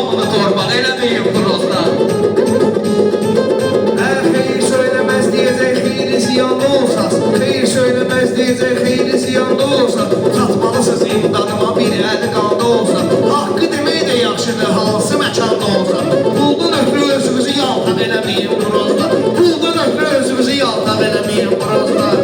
hamını torban eləməyim Grozdan. Xeyir söyləməz deyəcək, xeyri ziyanlı olsaz. Xeyir söyləməz deyəcək, xeyri ziyanlı olsaz. Çatmalısınız imdadıma bir əli qaldı olsa. Haqqı demək də yaxşıdır, hansı məkanda olsa. Puldan ötürü özünüzü yaltaq eləməyin Grozdan. Puldan ötürü özünüzü yaltaq eləməyin Grozdan.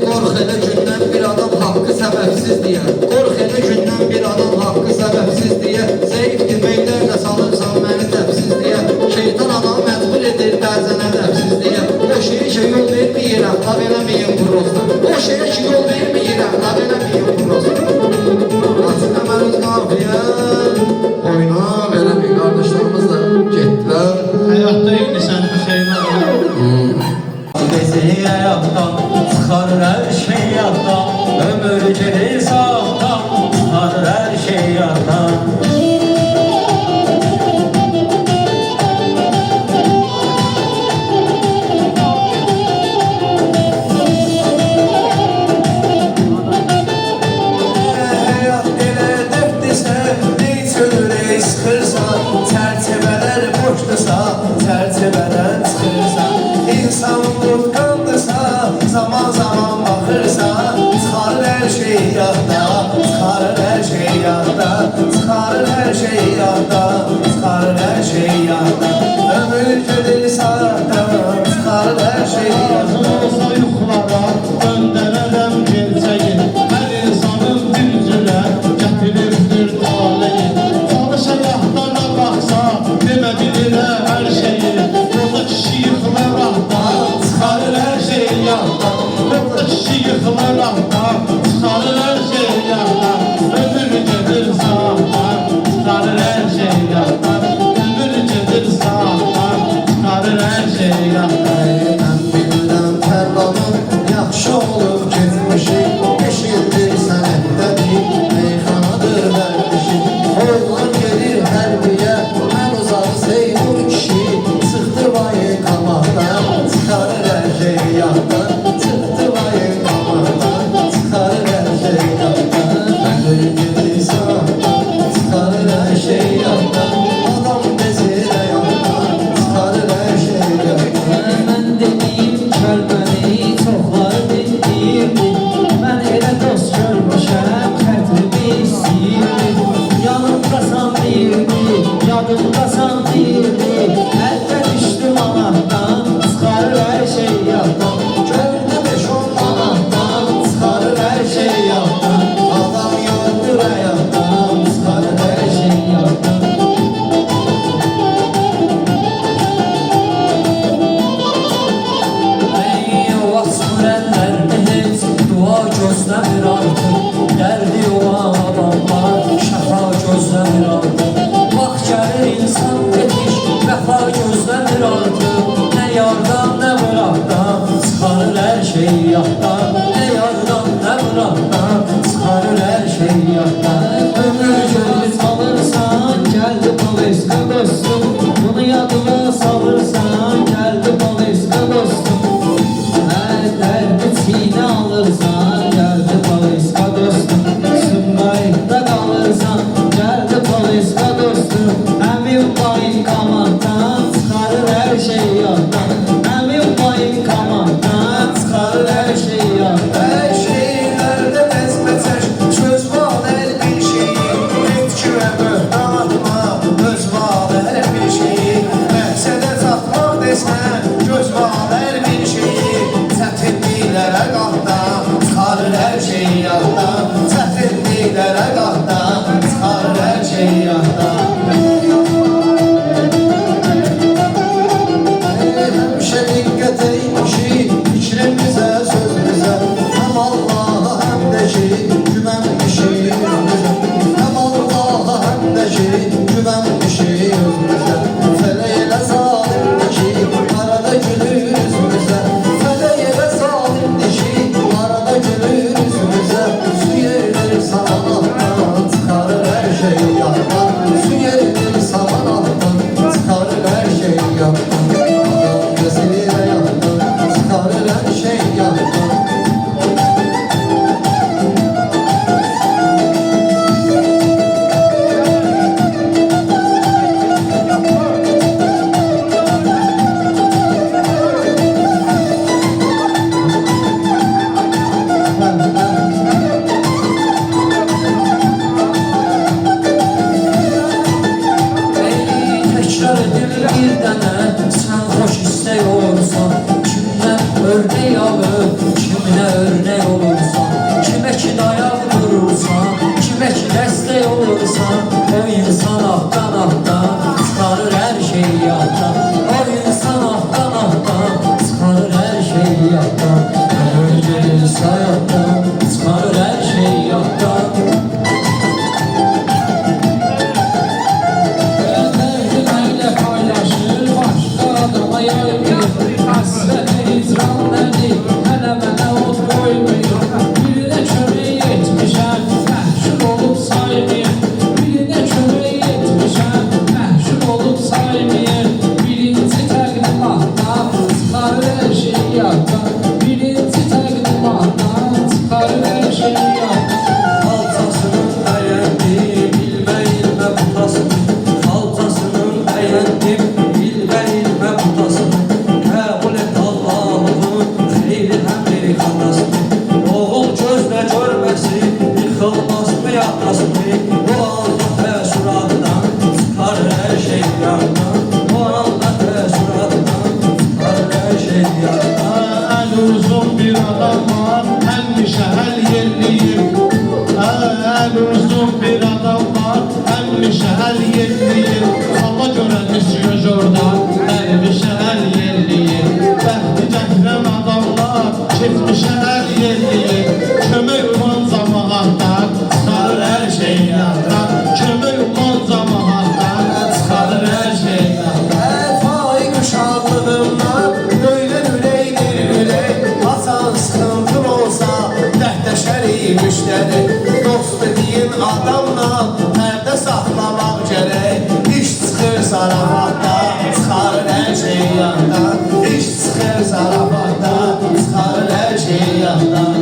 Qorx elə gündən bir adam haqqı səbəbsiz deyə. Qorx elə gündən bir adam haqqı səbəbsiz deyə. Zəif deməklərlə salırsan məni təbsiz deyə. Şeytan adam məcbur edir bəzən ədəbsiz deyə. O şeyə ki yol verməyirəm, laf eləməyin Grozdan. O şeyə ki yol verməyirəm, laf eləməyin Grozdan. Aslında mən öz qafiyə oyna belə bir qardaşlarımız da getdilər. Həyatda indi sənin xeyrin olur. Bizi həyatdan çıxarır hər şey yaddan. Ömür gedir sağdan, çıxarır hər şey yaddan. Həyat elə dərddirsə, neçün ürək sıxırsan. Çərçivələr boşdursa, çərçivədən çıxırsan. İnsan tutqandırsa, zaman zaman baxırsa. Çıxarır hər şey yadda, çıxarır hər şey yadda. Çıxarır hər şey yadda, çıxarır hər şey yadda. Ömür gedir sağdan, çıxarır hər şey yadda. Olsa yuxulara göndərərəm gerçəyi. Hər insanın bir cürə gətiribdir taleyi. Çalış həyatlara baxsa, demə bilirəm hər şeyi. Orada kişi yıxılar rahda, çıxarır hər şey yadda. Orada kişi yıxılar rahda, çıxarır hər şey yadda. Ömür gedir sağdan, çıxarır hər şey yadda. Ömür gedir sağdan, çıxarır hər şey yadda. Mən bilirəm tərlanım yaxşı olub getmişik. Eşitdir sənətdədir, meyxanadır vərdişik. Oğlan gedir hərbiyə, mən uzaq Seymur kişi. Çıxdı vayın qabaqdan, çıxarır hər şey yaddan. Çıxdı vayın qabaqdan, çıxarır hər şey yaddan. Ömür gedir sağdan, çıxarır hər şey yaddan. Adam bezir həyatdan, çıxarır hər şey yaddan. Mən dediyim kəlməni çoxları dinləyirdi. Mən elə dost görmüşəm, xətrimi istəyirdi. Yanımdasan deyirdi, yadımdasan deyirdi. Əldə düşdüm anahdan, çıxarır hər şey yaddan. Gördü 5-10 manatdan, çıxarır hər şey yaddan. Adam yoxdur həyatdan, çıxarır hər şey yaddan. Ey o açmırənlər heç dua gözləmir artıq. Dərdi olan adamlar şəfa gözləmir artıq. Vaxt gəlir insan yetiş, vəfa gözləmir artıq. Nə yardan, nə bıraqdan, çıxarır hər şey yaddan. Nə yardan, nə bıraqdan, çıxarır hər şey yaddan. Ömür gedir salırsan, gəldi polisqə dostum. Bunu yadına salırsan, gəldi polisqə dostum. Hər dərdi çiynə alırsan, gəldi polisqə dostum. Sümqayıqda qalırsan, gəldi polisqə dostum. Həmin bayın qamandan çıxarır hər şey yaddan. Həmin bayın qamandan çıxarır hər şey yaddan. Hər şeylərdə nəzmətək, söz var hər bir şeyi. Etki və böhtan atma, öz var hər bir şeyi. Məqsədə çatmaq desən, göz var hər bir şeyi. Çətinliklərə qalxdan, çıxarır hər şey yaddan. Çətinliklərə qalxdan, çıxarır hər şey yaddan. Həmişə diqqət eymişik fikrimizə, sözümüzə. Həm Allaha, həm də ki, güvənmişik özümüzə. Həm Allaha, həm də ki, güvənmişik özümüzə. Fələk elə zalimdir ki, arada gülür üzümüzə. Fələk elə zalimdir ki, arada gülür üzümüzə. Su yerdir sağlamdan, hasbi Bu Allah təşüratdan çıxar hər şey yaddan Bu Allah təşüratdan çıxar hər şey yaddan El uzun bir adam var, həmişə həll yerliyim. El uzun bir adam var, həmişə həll yerliyim. Allah görə düşüyor oradan, həmişə həll yerliyim. Bəxti gətirən adamlar, keçmişə həll yerliyim. Kömək uman zamağatdan, çıxarır hər şey yaddan. Kömək uman zamağatdan, çıxarır hər şey yaddan. Faik uşaqlığımdan Böyle ürəkdir ürək Hasan sıxıntın olsa Dəhdəşəri müştəri Dost dediyin adamla Pərdə saxlamaq gərək İş çıxır zarafatda Çıxarır hər şey yandan İş çıxır zarafatda Çıxarır hər şey yandan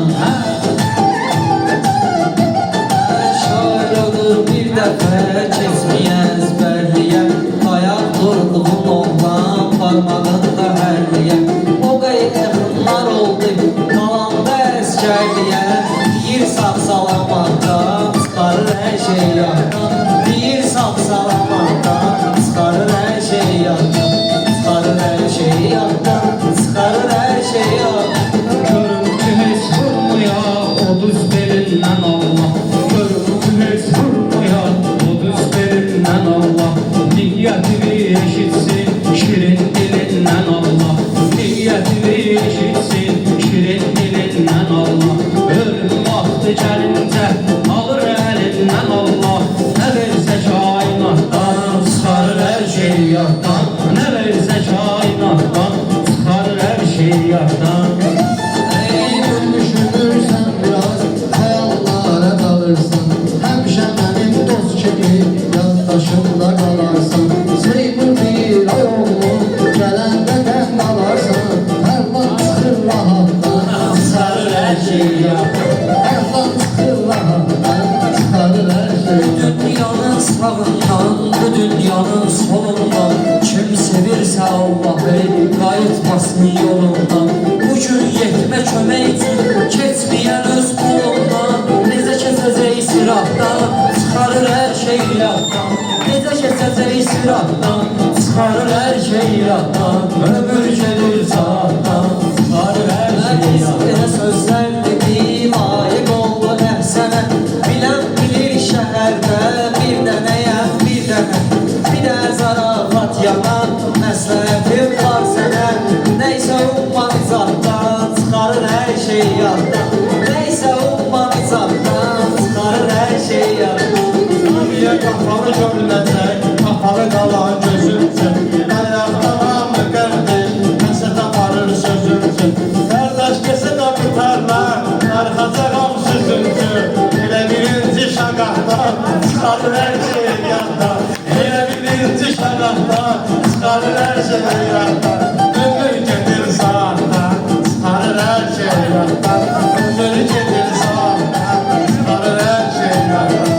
Şair olur bir dəfə keçməyə əzbərliyəm Ayaq durduğun oğlan parmağında hərliyəm O qayıqlar oldu qalanda əskərliyəm Deyir sağ salamatda çıxarır hər şey yaddan Deyir sağ salamatda çıxarır hər şey yaddan Çıxarır hər şey yaddan Çıxarır hər şey yaddan Görüm ki heç vurmuyor o düz belindən Allah. Görüm ki heç vurmuyor o düz belindən Allah. Niyyətini eşitsin şirin dilindən Allah. Niyyətini eşitsin şirin dilindən Allah. Ölüm vaxtı gəlincə alır əlindən Allah. Nə versə kainatdan çıxarır hər şey yaddan. Nə versə kainatdan çıxarır hər şey yaddan. Düşünürsən biraz, xəyallara qalırsan Həmişə mənim dost kimi yaddaşımda qalarsan Seymur bir ay oğlum, gələndə qəm qalarsan Tərvan çıxır rahatdan, çıxarır hər şey yaddan Tərvan çıxır rahatdan, çıxarır hər şey yaddan Dünyanın sağından, bu dünyanın solundan Kim sevirsə Allah'ı qayıtmasın yolundan Bugün yetmə kömək üçün keçməyən öz qolundan Necə keçəcək siratdan, çıxarır hər şey yaddan Necə keçəcək siratdan, çıxarır hər şey yaddan Ömür gedir saatdan, çıxarır hər şey yaddan Elə sözlər dedim, ayıq oldu əhsənə Bilən bilir şəhərdə bir dənəyəm, bir dənə Bir də zarafat yalan, məsləhətim var sənə Neysə umman izaddan, çıxarır hər şey yaddan Neysə umman izaddan, çıxarır hər şey yaddan Niyə qapalı görünəcək, qapalı qalan gözümsün Ayaqlarımı qərdir, həsət aparır sözümsün Qardaş kesə də bitarlar, arxacağım sözümsün Elə birinci şaqaqdan, çıxarır hər şey yaddan Elə birinci şaqaqdan, çıxarır hər şey yaddan Ömür gedir saatdan, çıxarır hər şey yaddan Ömür gedir saatdan, çıxarır hər şey yaddan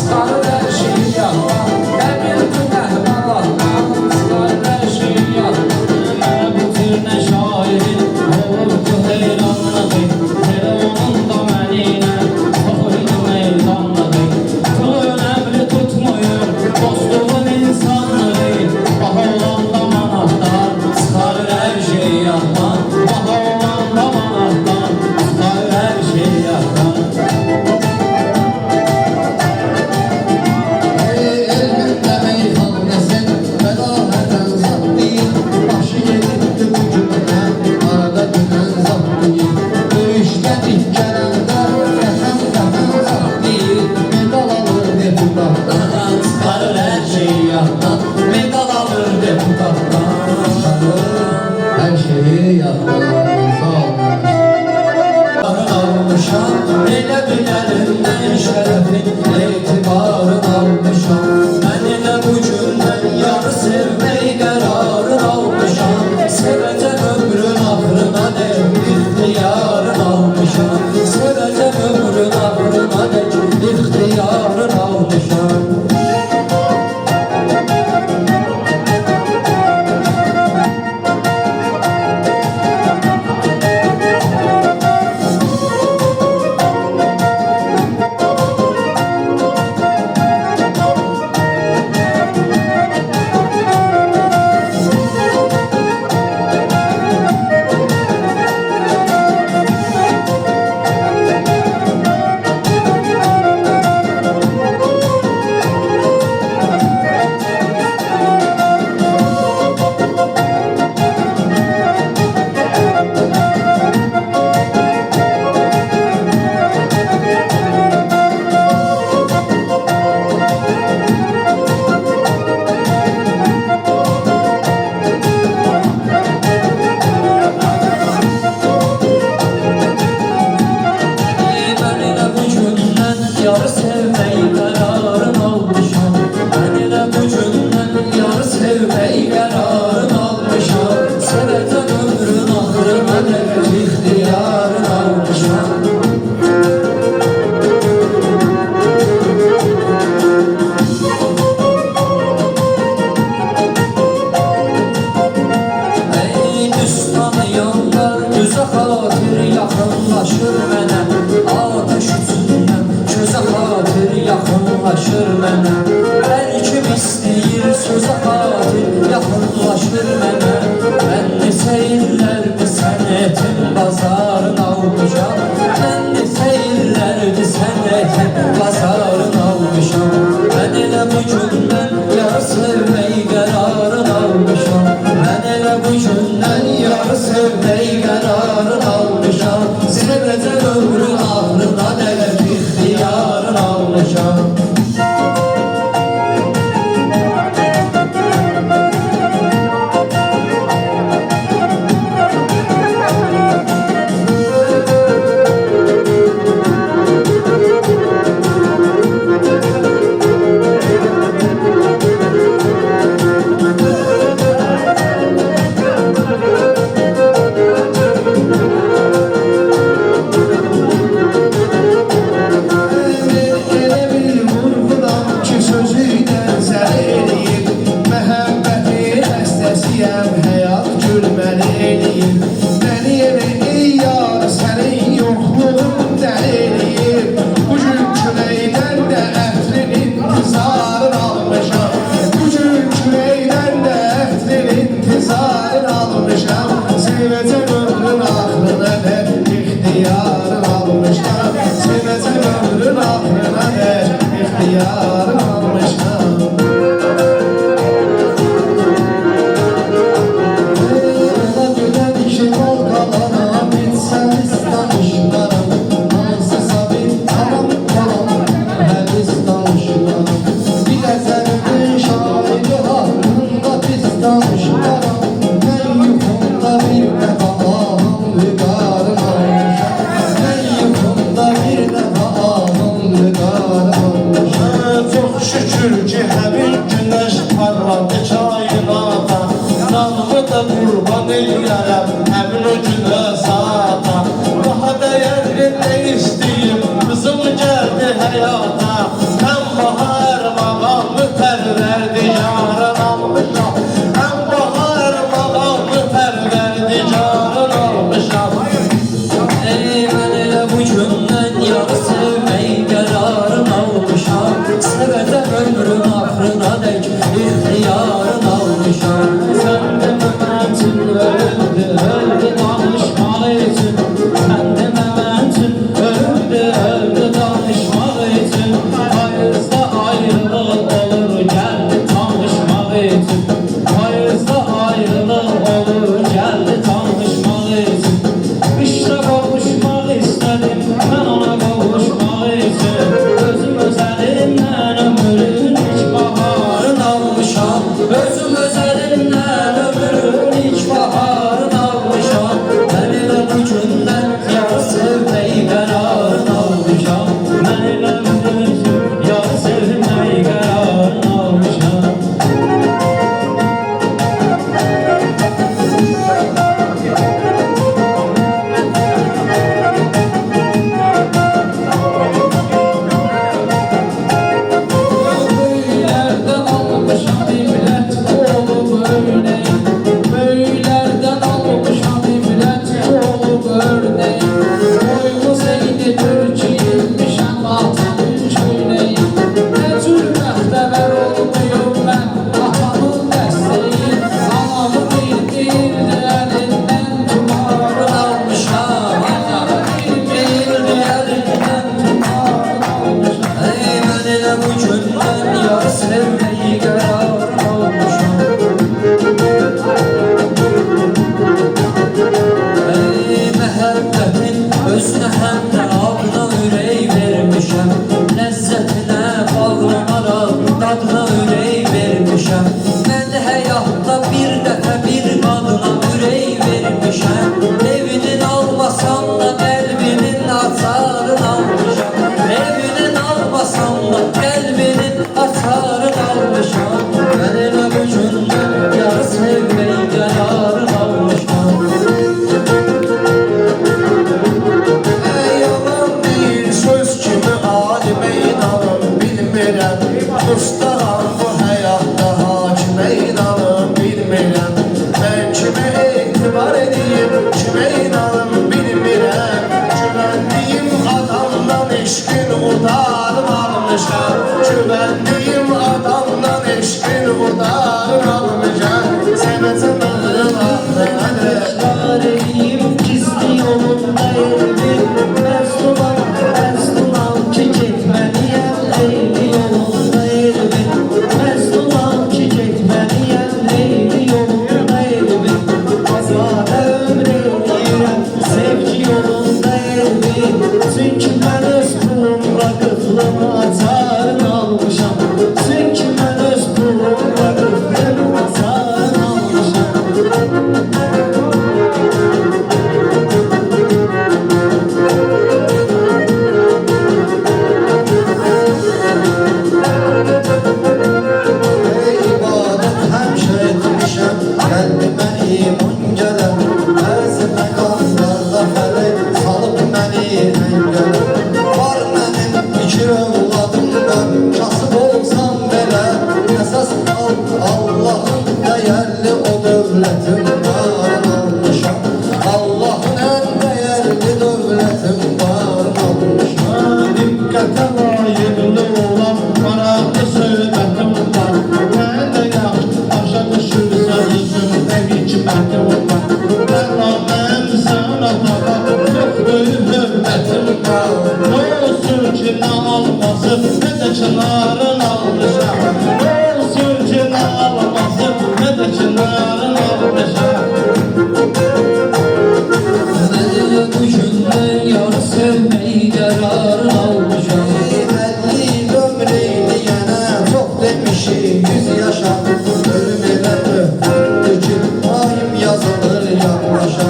Çıxarır hər şeyi yaddan Nə bir günah balatdan Çıxarır hər şeyi yaddan Bu tür nə şairin Olubdu heyranlığı Elə onun da mənimlə Toxuydu meydanlığı Pulu önəmli tutmuyur Dostluğun insanlığı Baha olan da manatdan Çıxarır hər şeyi yaddan Baha olan da manatdan Çıxarır hər şeyi yaddan Elbette meyhanesin Fedaheten zat değil Başı yedikti bu cümle Arada dümen zat değil Dövüşte dik gelende Vətən zat değil Medal alır deputatdan Çıxarır hər şeyi yaddan Medal alır deputatdan Her şeyi yaddan Sağ olun almışam Elə bilərindən şərəfin etibarın almışam Mən elə bu gündən yarı sevmək qərarın almışam Sevəcəm ömrün axırına dək ixtiyarın almışam Sevəcəm ömrün axırına dək ixtiyarın almışam Mən elə bu gündən yarı sevmək qərarın almışam Mən elə bu gündən yarı sevmək qərarın almışam Sevəcəm ömrün axırına dək ixtiyarın almışam Ey düz tanıyanlar düzə xatir yaxınlaşır mənə Atəş üstündən közə xatir yaxınlaşır mənə Hər kim istəyir sözə xatir yaxınlaşır mənə Mən neçə illərdir sənətin bazarın almışam Mən neçə illərdir sənətin bazarın almışam Mən elə bu gündən yar sevmək qərarın almışam Mən elə bu gündən yar sevmək qərarın almışam Sevəcəm ömrün ağrına dək ixtiyarın almışam Ele bir gündən yar sevməyi qərar almışam. Ey məhəbbətin özünə həm də adına ürək vermişəm. Ləzzətinə bağlanaraq dadına ürək vermişəm. Mən həyatda bir dəfə bir qadına ürək vermişəm. Evinin almasam da qəlbinin açarını almışam. Evinin almasam da qəlbinin açarını almışam. Mən elə bu gündən yar sevməyi qərarını almışam. Yalan bir söz kimi alimə inanım bilmirəm. Ustaram bu həyatda hakimə inanım bilmirəm. Mən kimə etibar edeyim, kimə inanım bilmirəm. Güvəndiyim adamdan eşqin udarım almışam. Güvəndiyim adamdan eşqin udarım almışam. Sevəcəm ağrılardır. Çareyim gizli yolunda elbim. Məzlumam ki getməliyəm Leyli yolunda elbim. Məzlumam ki getməliyəm Leyli yolunda elbim. Azada ömr eləyirəm sevgi yolunda elbim. Çünki mən öz pulumla qıflımı açarını almışam. Çünki mən öz pulumla qıflımı açarını almışam. Ey ibadət həmişə etmişəm, qəlbimə iman gələn. Bəzi məqamlarda fərq salıb məni əngələ. Var mənim iki övladımdan, kasıb olsam belə. Əsas Allahın dəyərli o dövlətim var almışam. Allahın ən dəyərli dövlətim var almışam. Diqqətə layıqlı olan maraqlı söhbətim var. Mən də yaxşı başa düşürsən özüm ev hikmətim var. Mən sana taqa çox böyük hörmətim var. Nə olsun ki nə almasın, nə də çınarın almışam. Nə olsun ki nə almasın, nə də çınarın almışam. Mən elə bu gündən yar sevməyi qərarını almışam. 50 ömr eyləyənə çox demişik 100 yaşa. Ölüm elə möhkəmdir ki daim yazılır yaddaşa.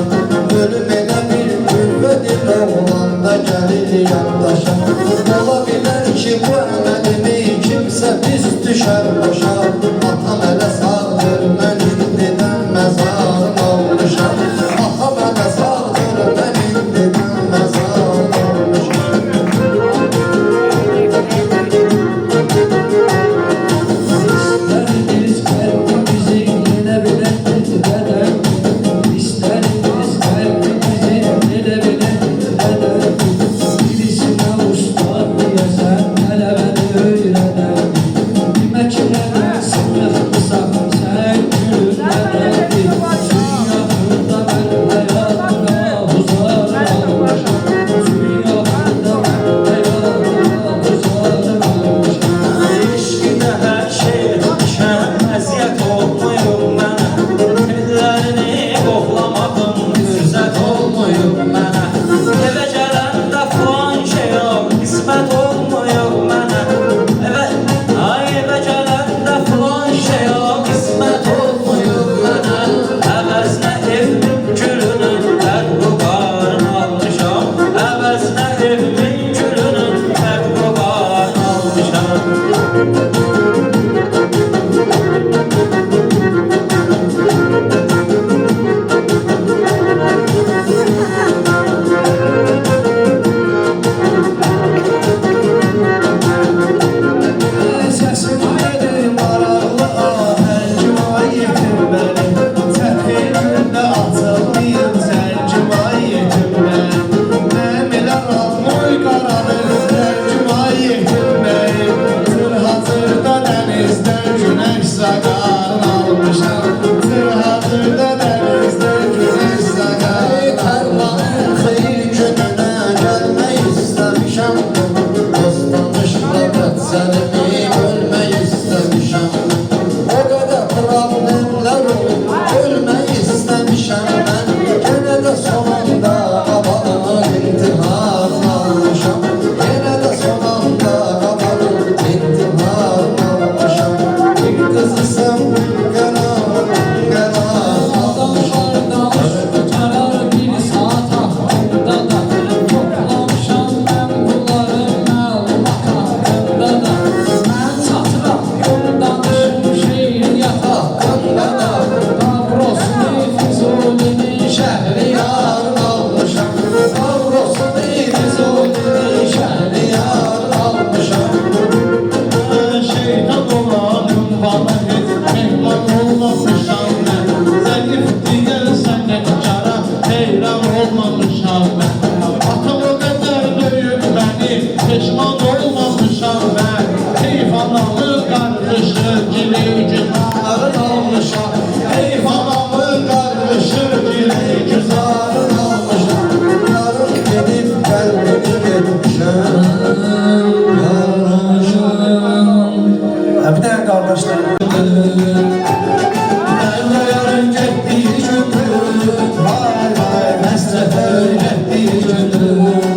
Ölüm elə bir qüvvədir oğlanda gəlir yaddaşa. Ola bilər ki bu əməlimi kimsə pis düşər başa. Atam elə sağdır mən indidən məzarım almışam. Atam elə sağdır mən indidən məzarım almışam. İstəriniz qəlbimizi yenə biləkdir qədər. İstəriniz qəlbimizi yenə biləkdir qədər. Birisinə ustad deyəsən, hələ məni öyrədər. Demək ki, nədən sınıqdırsan, sən gülün nədəndir. Dünyamda mən həyatına huzar almışam. Dünyamda mən həyatına huzar almışam. İşqdə hər şey etmişəm, əziyyət olmayıb mənə. Ellərini qoxlamaqım fürsət olmayıb mənə. Evə gələndə falan şey yox, qismət olmayıb mənə. Evə gələndə falan şey yox, qismət olmayıb mənə. Əvəzinə evimin gülünün ərqobarını almışam. Əvəzinə evimin gülünün ərqobarını almışam. Səsim gedir maraqlı ahəngim ay yetim mənim. Çətin gündə açılmayıb zəngim ay yetim mənim. Mənim elə almoy qaranır zəngim ay yetim mənim. Tır hazır fanamın qarışı Gili güzarın almışam Ey fanamın qarışı Gili güzarın almışam Yarın gedib qəlbimi getmişəm Bir dənə qardaşlar Mənlə yarın getdiyi gündür Vay vay məsrəfə öyrətdiyi gündür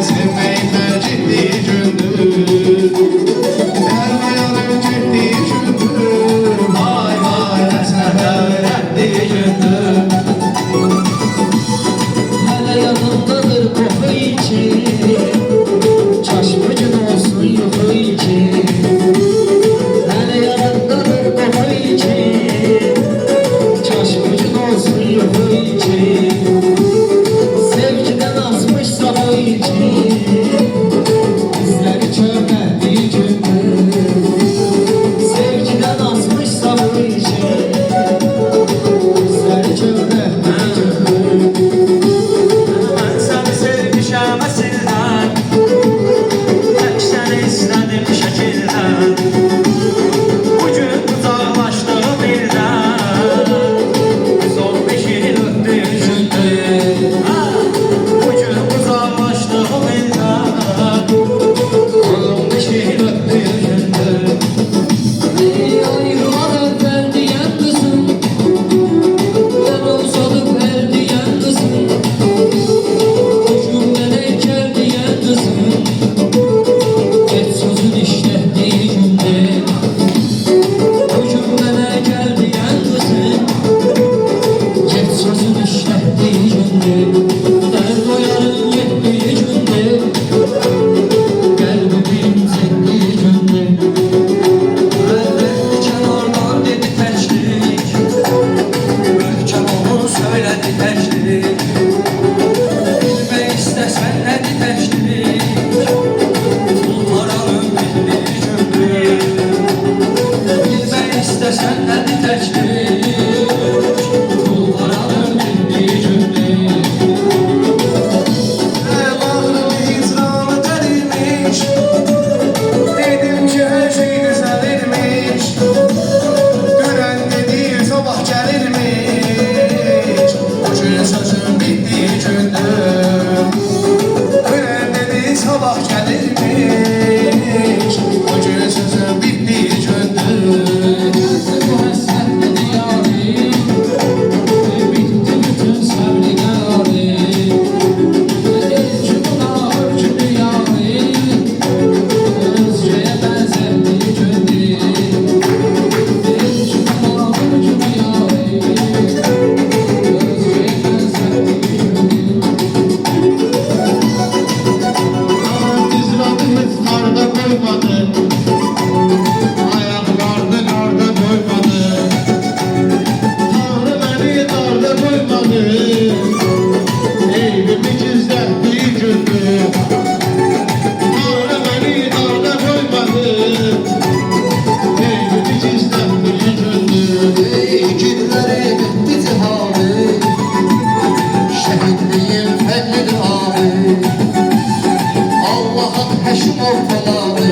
Sevmeyi tercih ettiği gündür vermiş O gözümüzün bittiği gündür Bu həsrətli diyarım Bitdi bütün səbri qərarım İlki buna hürkülü yarım Özgəyə bənzətli gündür İlki buna hürkülü yarım Özgəyə bənzətli gündür Dizradı hiç karda koymadı Ayaklarda karda koymadı Tanrı beni darda koymadı Eylül'ü gizlettiği gündür Tanrı beni darda koymadı Eylül'ü gizlettiği gündür Ey günləri bitdi cihanı Şəhidliyin fərlidir abi Allah'ın həşim ortaladı